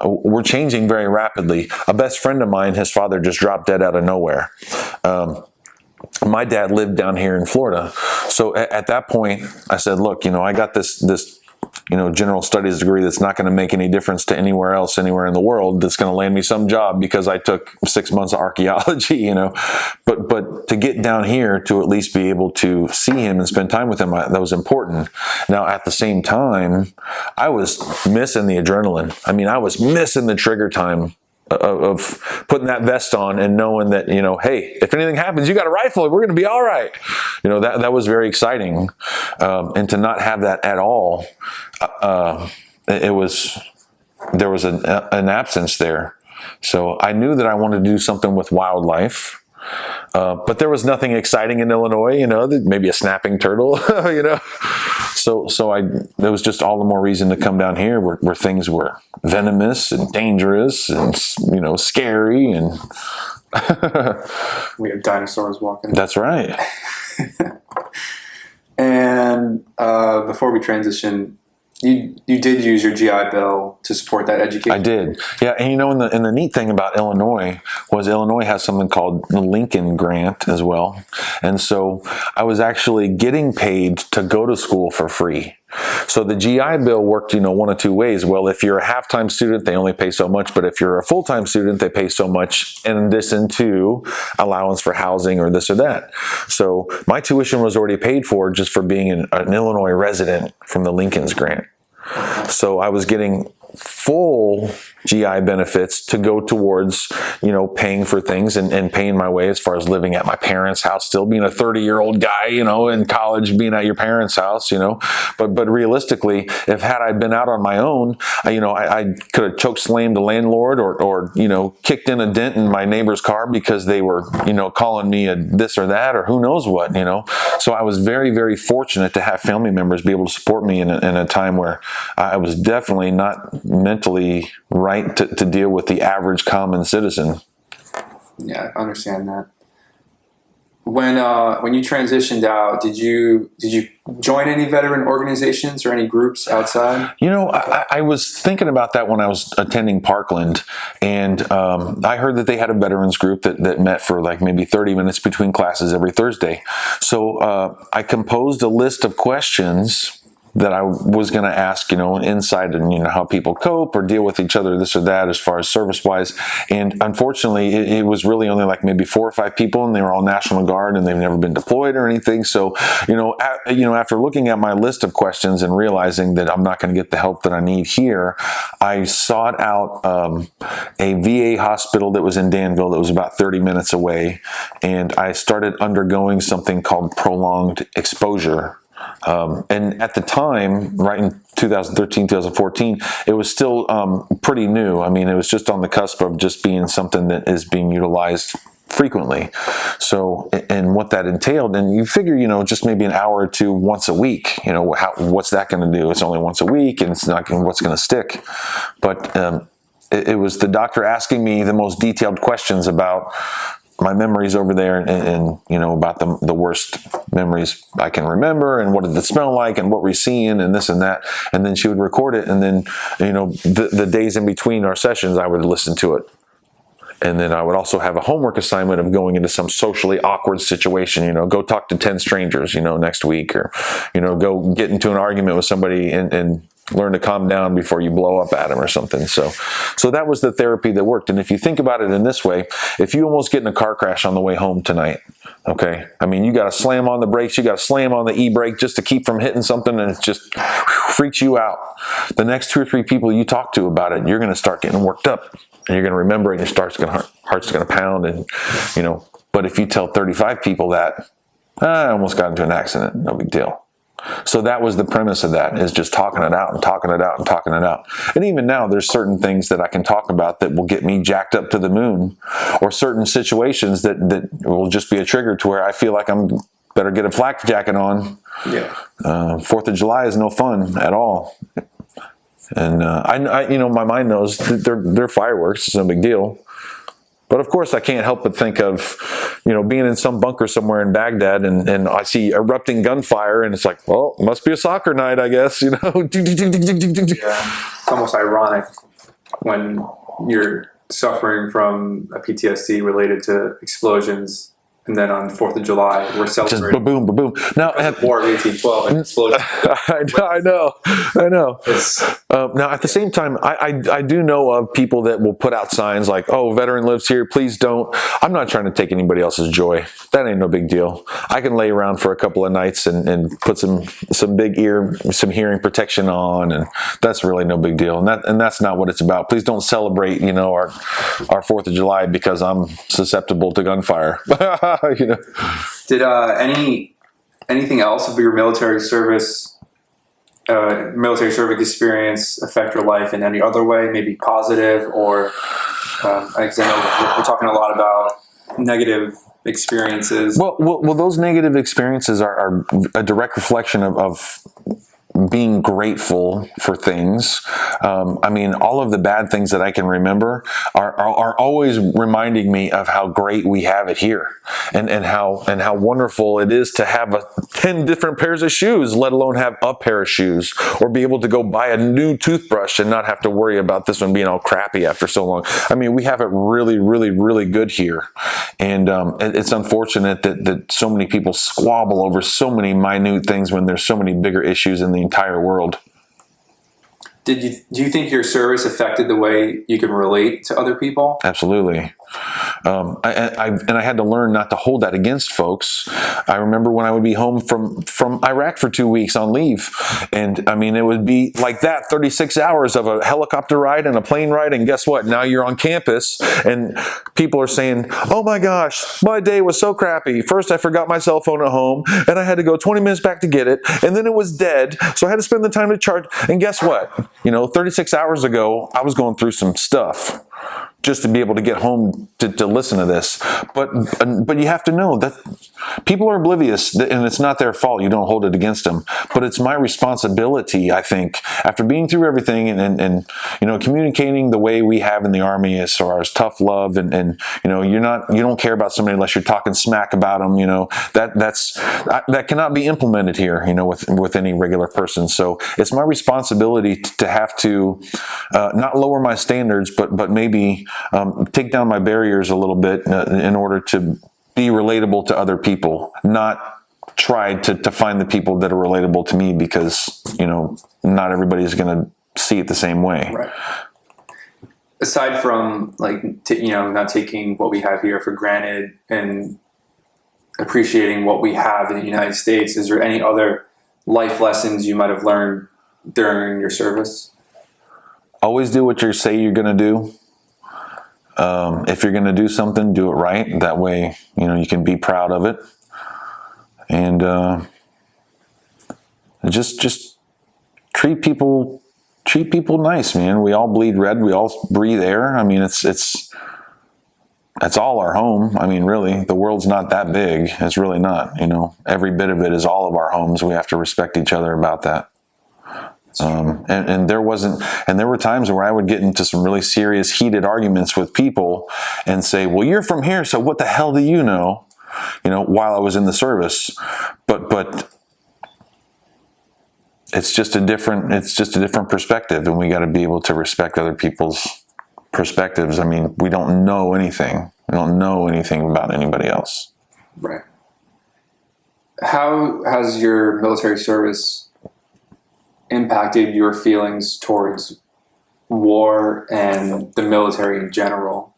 were changing very rapidly. A best friend of mine, his father just dropped dead out of nowhere. My dad lived down here in Florida. So at that point, I said, look, I got this general studies degree that's not going to make any difference to anywhere else, anywhere in the world, that's going to land me some job because I took 6 months of archaeology, but to get down here to at least be able to see him and spend time with him, that was important. Now, at the same time, I was missing the adrenaline. I mean, I was missing the trigger time of putting that vest on and knowing that, hey, if anything happens, you got a rifle, we're going to be all right. That was very exciting. And to not have that at all, there was an absence there. So I knew that I wanted to do something with wildlife. But there was nothing exciting in Illinois, maybe a snapping turtle, So there was just all the more reason to come down here where things were venomous and dangerous and, scary. And we have dinosaurs walking. That's right. And before we transition, you did use your GI Bill to support that education. I did. Yeah, and and the neat thing about Illinois was Illinois has something called the Lincoln Grant as well. And so I was actually getting paid to go to school for free. So the GI Bill worked, one of two ways. Well, if you're a half-time student, they only pay so much, but if you're a full-time student, they pay so much in addition to allowance for housing or this or that. So my tuition was already paid for just for being an Illinois resident from the Lincoln's Grant. So I was getting full GI benefits to go towards, paying for things and paying my way as far as living at my parents' house, still being a 30-year-old guy, in college, being at your parents' house, but realistically, had I been out on my own, I could have choke slammed the landlord or kicked in a dent in my neighbor's car because they were, calling me a this or that, or who knows what, So I was very, very fortunate to have family members be able to support me in a time where I was definitely not mentally right to deal with the average common citizen. Yeah, I understand that. when you transitioned out, did you join any veteran organizations or any groups outside? You know, I was thinking about that when I was attending Parkland, and I heard that they had a veterans group that met for like maybe 30 minutes between classes every Thursday. So I composed a list of questions that I was going to ask, you know, inside and, you know, how people cope or deal with each other, this or that, as far as service-wise. And unfortunately, it was really only like maybe 4 or 5 people, and they were all National Guard, and they've never been deployed or anything. So, after looking at my list of questions and realizing that I'm not going to get the help that I need here, I sought out a VA hospital that was in Danville that was about 30 minutes away, and I started undergoing something called prolonged exposure. And at the time, right in 2013, 2014, it was still pretty new. I mean, it was just on the cusp of just being something that is being utilized frequently. So, and what that entailed, and you figure, you know, just maybe an hour or two once a week, you know, what's that going to do? It's only once a week, and it's not what's going to stick. But it was the doctor asking me the most detailed questions about my memories over there, and you know, about the worst memories I can remember, and what did it smell like, and what we're seeing, and this and that. And then she would record it, and then, you know, the days in between our sessions, I would listen to it. And then I would also have a homework assignment of going into some socially awkward situation, you know, go talk to 10 strangers, you know, next week, or, you know, go get into an argument with somebody and learn to calm down before you blow up at them or something. So that was the therapy that worked. And if you think about it in this way, if you almost get in a car crash on the way home tonight, okay, I mean, you got to slam on the brakes, you got to slam on the e-brake just to keep from hitting something, and it just freaks you out. The next 2 or 3 people you talk to about it, you're going to start getting worked up, and you're going to remember it, and your heart's going to pound, and, you know. But if you tell 35 people that, I almost got into an accident, no big deal. So that was the premise of that, is just talking it out and talking it out and talking it out. And even now, there's certain things that I can talk about that will get me jacked up to the moon, or certain situations that will just be a trigger to where I feel like I'm better get a flak jacket on. Yeah. 4th of July is no fun at all. And I you know, my mind knows that they're fireworks. It's no big deal. But of course, I can't help but think of, you know, being in some bunker somewhere in Baghdad, and I see erupting gunfire, and it's like, well, it must be a soccer night, I guess, you know. Yeah. It's almost ironic when you're suffering from a PTSD related to explosions, and then on 4th of July, we're celebrating. Just boom, boom, boom. Now, War of 1812 and explosion. I know. Now, at the same time, I do know of people that will put out signs like, "Oh, veteran lives here, please don't." I'm not trying to take anybody else's joy. That ain't no big deal. I can lay around for a couple of nights and put some hearing protection on, and that's really no big deal. And that's not what it's about. Please don't celebrate, you know, our 4th of July because I'm susceptible to gunfire. You know. Did anything else of your military service experience affect your life in any other way, maybe positive, or because I know we're talking a lot about negative experiences? Well, those negative experiences are a direct reflection of being grateful for things. I mean, all of the bad things that I can remember are always reminding me of how great we have it here, and how wonderful it is to have 10 different pairs of shoes, let alone have a pair of shoes, or be able to go buy a new toothbrush and not have to worry about this one being all crappy after so long. I mean, we have it really, really, really good here, and it's unfortunate that so many people squabble over so many minute things when there's so many bigger issues in the entire world. Do you think your service affected the way you can relate to other people? Absolutely. I had to learn not to hold that against folks. I remember when I would be home from Iraq for 2 weeks on leave, and I mean, it would be like that, 36 hours of a helicopter ride and a plane ride, and guess what? Now you're on campus, and people are saying, "Oh my gosh, my day was so crappy. First, I forgot my cell phone at home, and I had to go 20 minutes back to get it, and then it was dead, so I had to spend the time to charge, and guess what? You know, 36 hours ago, I was going through some stuff. just to be able to get home to listen to this. But you have to know that people are oblivious, and it's not their fault. You don't hold it against them. But it's my responsibility, I think, after being through everything and communicating the way we have in the Army as far as tough love and you don't care about somebody unless you're talking smack about them. That cannot be implemented here, with any regular person. So it's my responsibility to have to not lower my standards, but maybe take down my barriers a little bit in order to be relatable to other people, not try to find the people that are relatable to me, because not everybody's going to see it the same way. Right. Aside from not taking what we have here for granted and appreciating what we have in the United States, is there any other life lessons you might have learned during your service? Always do what you say you're going to do. If you're going to do something, do it right. That way, you can be proud of it. And just treat people nice, man. We all bleed red. We all breathe air. I mean, it's all our home. I mean, really, the world's not that big. It's really not. Every bit of it is all of our homes. We have to respect each other about that. And there were times where I would get into some really serious, heated arguments with people and say, well, you're from here, so what the hell do you know? While I was in the service, but it's just a different perspective, and we got to be able to respect other people's perspectives. I mean, we don't know anything. We don't know anything about anybody else. Right. How has your military service impacted your feelings towards war and the military in general?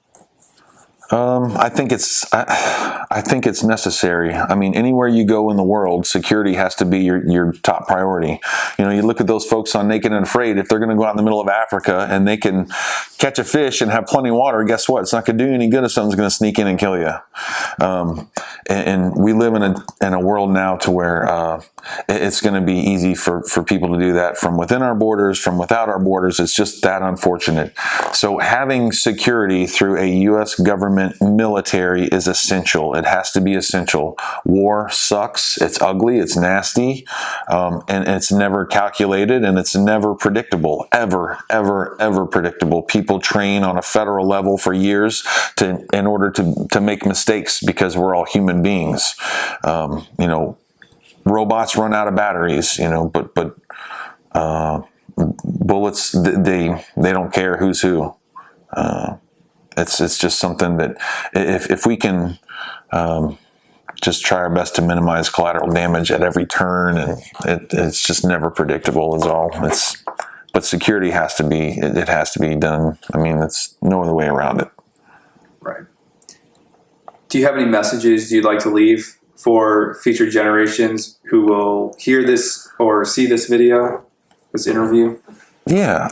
I think it's necessary. I mean, anywhere you go in the world, security has to be your top priority. You look at those folks on Naked and Afraid. If they're going to go out in the middle of Africa and they can catch a fish and have plenty of water, guess what? It's not going to do you any good if someone's going to sneak in and kill you. And we live in a world now to where it's going to be easy for people to do that from within our borders, from without our borders. It's just that unfortunate. So having security through a U.S. government military is essential. It has to be essential. War sucks. It's ugly. It's nasty. And it's never calculated, and it's never predictable. Ever, ever, ever predictable. People train on a federal level for years in order to make mistakes, because we're all human beings. Robots run out of batteries, but bullets, they don't care who's who. It's just something that if we can just try our best to minimize collateral damage at every turn, and it's just never predictable is all. But security has to be, it has to be done. I mean, it's no other way around it. Right. Do you have any messages you'd like to leave for future generations who will hear this or see this video, this interview? Yeah.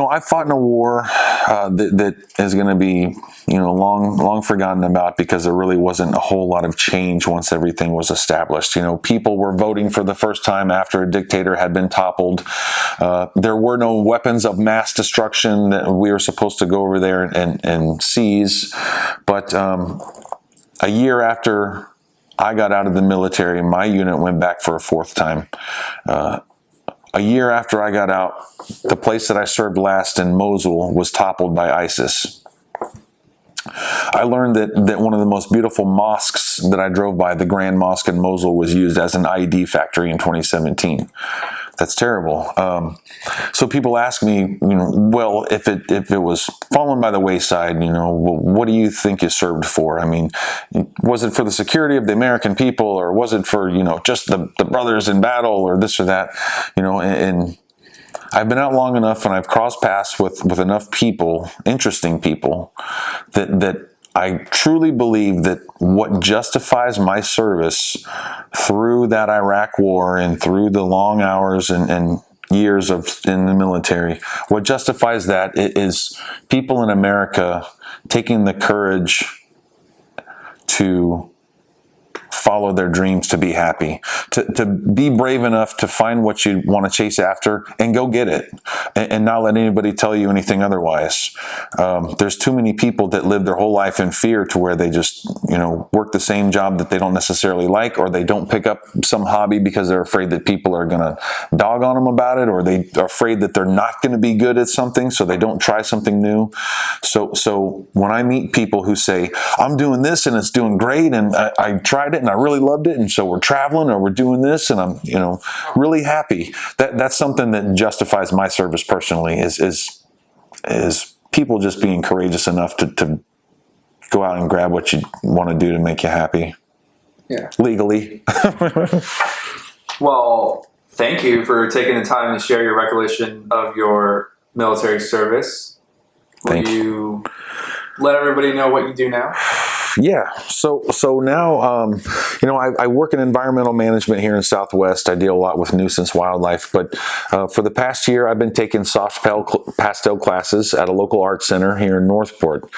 I fought in a war that is going to be, long forgotten about, because there really wasn't a whole lot of change once everything was established. People were voting for the first time after a dictator had been toppled. There were no weapons of mass destruction that we were supposed to go over there and seize. But a year after I got out of the military, my unit went back for a fourth time. A year after I got out, the place that I served last in Mosul was toppled by ISIS. I learned that one of the most beautiful mosques that I drove by, the Grand Mosque in Mosul, was used as an IED factory in 2017. That's terrible. So people ask me, well, if it was fallen by the wayside, what do you think you served for? I mean, was it for the security of the American people, or was it for, just the brothers in battle, or this or that? And I've been out long enough, and I've crossed paths with enough people, interesting people, that I truly believe that what justifies my service through that Iraq war and through the long hours and years in the military, what justifies that is people in America taking the courage to follow their dreams to be happy, to be brave enough to find what you want to chase after and go get it, and not let anybody tell you anything otherwise. There's too many people that live their whole life in fear to where they just, work the same job that they don't necessarily like, or they don't pick up some hobby because they're afraid that people are going to dog on them about it, or they are afraid that they're not going to be good at something, so they don't try something new. So when I meet people who say, I'm doing this and it's doing great, and I tried it and I really loved it, and so we're traveling or we're doing this and I'm really happy, that's something that justifies my service personally, is people just being courageous enough to go out and grab what you want to do to make you happy. Yeah. Legally. Well, thank you for taking the time to share your recollection of your military service. Will you let everybody know what you do now? Yeah. So now, I work in environmental management here in Southwest. I deal a lot with nuisance wildlife, but for the past year, I've been taking soft pastel classes at a local art center here in Northport.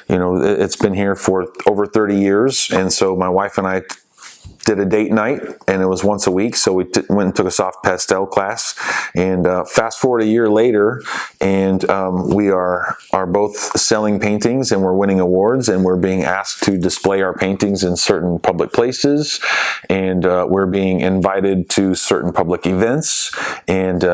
It's been here for over 30 years, and so my wife and I did a date night, and it was once a week, so we went and took a soft pastel class. And fast forward a year later, and we are both selling paintings, and we're winning awards, and we're being asked to display our paintings in certain public places, and we're being invited to certain public events. And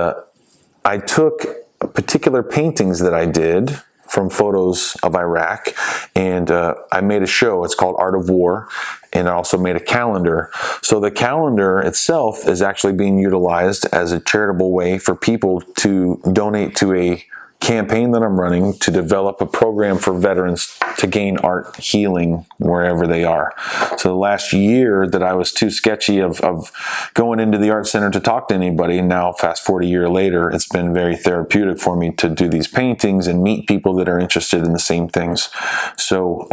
I took particular paintings that I did from photos of Iraq, and I made a show. It's called Art of War, and I also made a calendar. So the calendar itself is actually being utilized as a charitable way for people to donate to a campaign that I'm running to develop a program for veterans to gain art healing wherever they are. So the last year that I was too sketchy of going into the art center to talk to anybody, and now fast forward a year later, it's been very therapeutic for me to do these paintings and meet people that are interested in the same things. So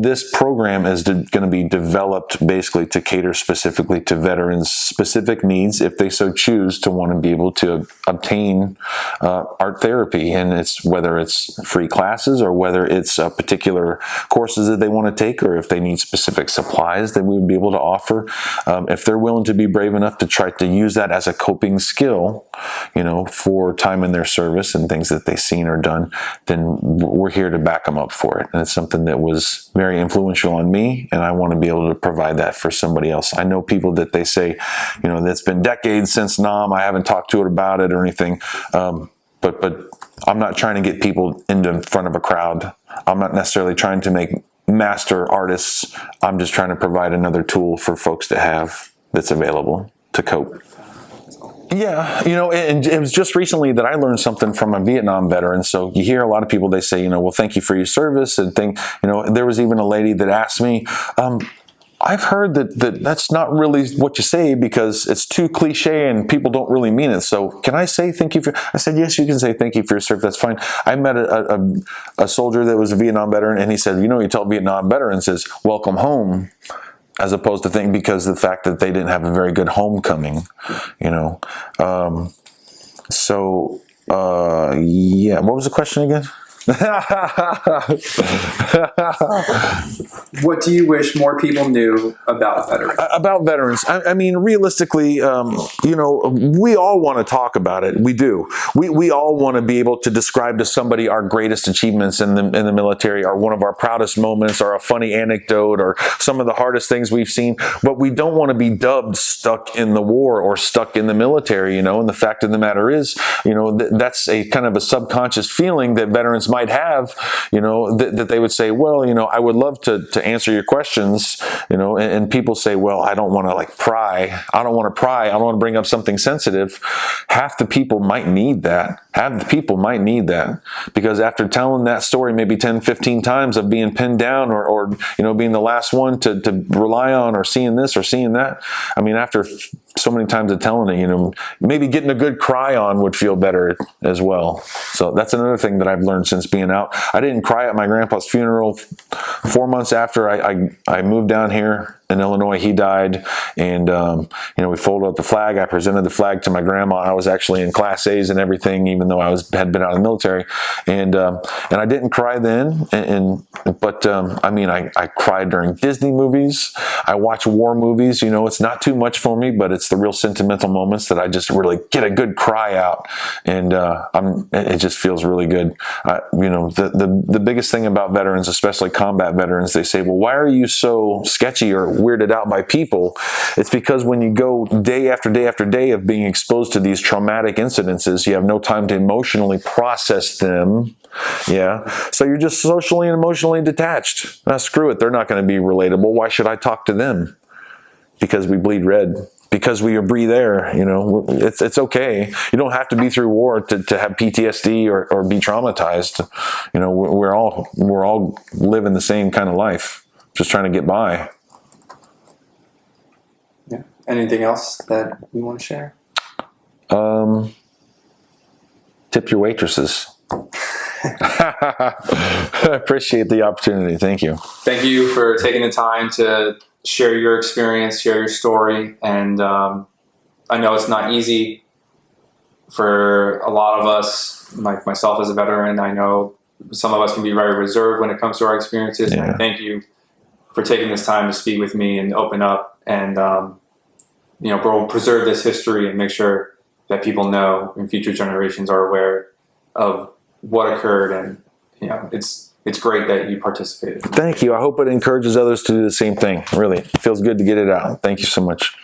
this program is going to be developed basically to cater specifically to veterans' specific needs if they so choose to want to be able to obtain art therapy. And it's whether it's free classes or whether it's particular courses that they want to take, or if they need specific supplies that we would be able to offer. If they're willing to be brave enough to try to use that as a coping skill, for time in their service and things that they've seen or done, then we're here to back them up for it. And it's something that was very influential on me, and I want to be able to provide that for somebody else. I know people that they say, it's been decades since NOM, I haven't talked to it about it or anything. But I'm not trying to get people in front of a crowd. I'm not necessarily trying to make master artists. I'm just trying to provide another tool for folks to have that's available to cope. Yeah, and it was just recently that I learned something from a Vietnam veteran. So you hear a lot of people, they say, well, thank you for your service. And there was even a lady that asked me, I've heard that's not really what you say because it's too cliche and people don't really mean it. So can I say thank you for? I said, yes, you can say thank you for your service. That's fine. I met a soldier that was a Vietnam veteran, and he said, you tell Vietnam veterans is welcome home, as opposed to think because of the fact that they didn't have a very good homecoming, Yeah. What was the question again? What do you wish more people knew about veterans? About veterans, I mean, realistically, we all want to talk about it. We do. We all want to be able to describe to somebody our greatest achievements in the military, or one of our proudest moments, or a funny anecdote, or some of the hardest things we've seen. But we don't want to be dubbed stuck in the war or stuck in the military. And the fact of the matter is, that's a kind of a subconscious feeling that veterans might have, that they would say, well, I would love to answer your questions, and people say, well, I don't want to pry. I don't want to pry. I don't want to bring up something sensitive. Half the people might need that. Because after telling that story maybe 10, 15 times of being pinned down or being the last one to rely on, or seeing this or seeing that, I mean, after so many times of telling it, maybe getting a good cry on would feel better as well. So that's another thing that I've learned since being out. I didn't cry at my grandpa's funeral 4 months after I moved down here in Illinois. He died, and we folded up the flag. I presented the flag to my grandma. I was actually in Class A's and everything, even though had been out of the military, and I didn't cry then. But I cried during Disney movies. I watch war movies. It's not too much for me, but it's the real sentimental moments that I just really get a good cry out, and it just feels really good. The biggest thing about veterans, especially combat veterans, they say, well, why are you so sketchy or weirded out by people? It's because when you go day after day after day of being exposed to these traumatic incidences, you have no time to emotionally process them. Yeah. So you're just socially and emotionally detached. Screw it. They're not going to be relatable. Why should I talk to them? Because we bleed red. Because we breathe air, it's okay. You don't have to be through war to have PTSD or be traumatized. We're all living the same kind of life, just trying to get by. Yeah. Anything else that you want to share? Tip your waitresses. I appreciate the opportunity. Thank you. Thank you for taking the time to share your experience, share your story. And I know it's not easy for a lot of us, like myself as a veteran. I know some of us can be very reserved when it comes to our experiences. Yeah. And I thank you for taking this time to speak with me and open up and, preserve this history and make sure that people know and future generations are aware of what occurred. And, it's great that you participated. Thank you. I hope it encourages others to do the same thing. Really, it feels good to get it out. Thank you so much.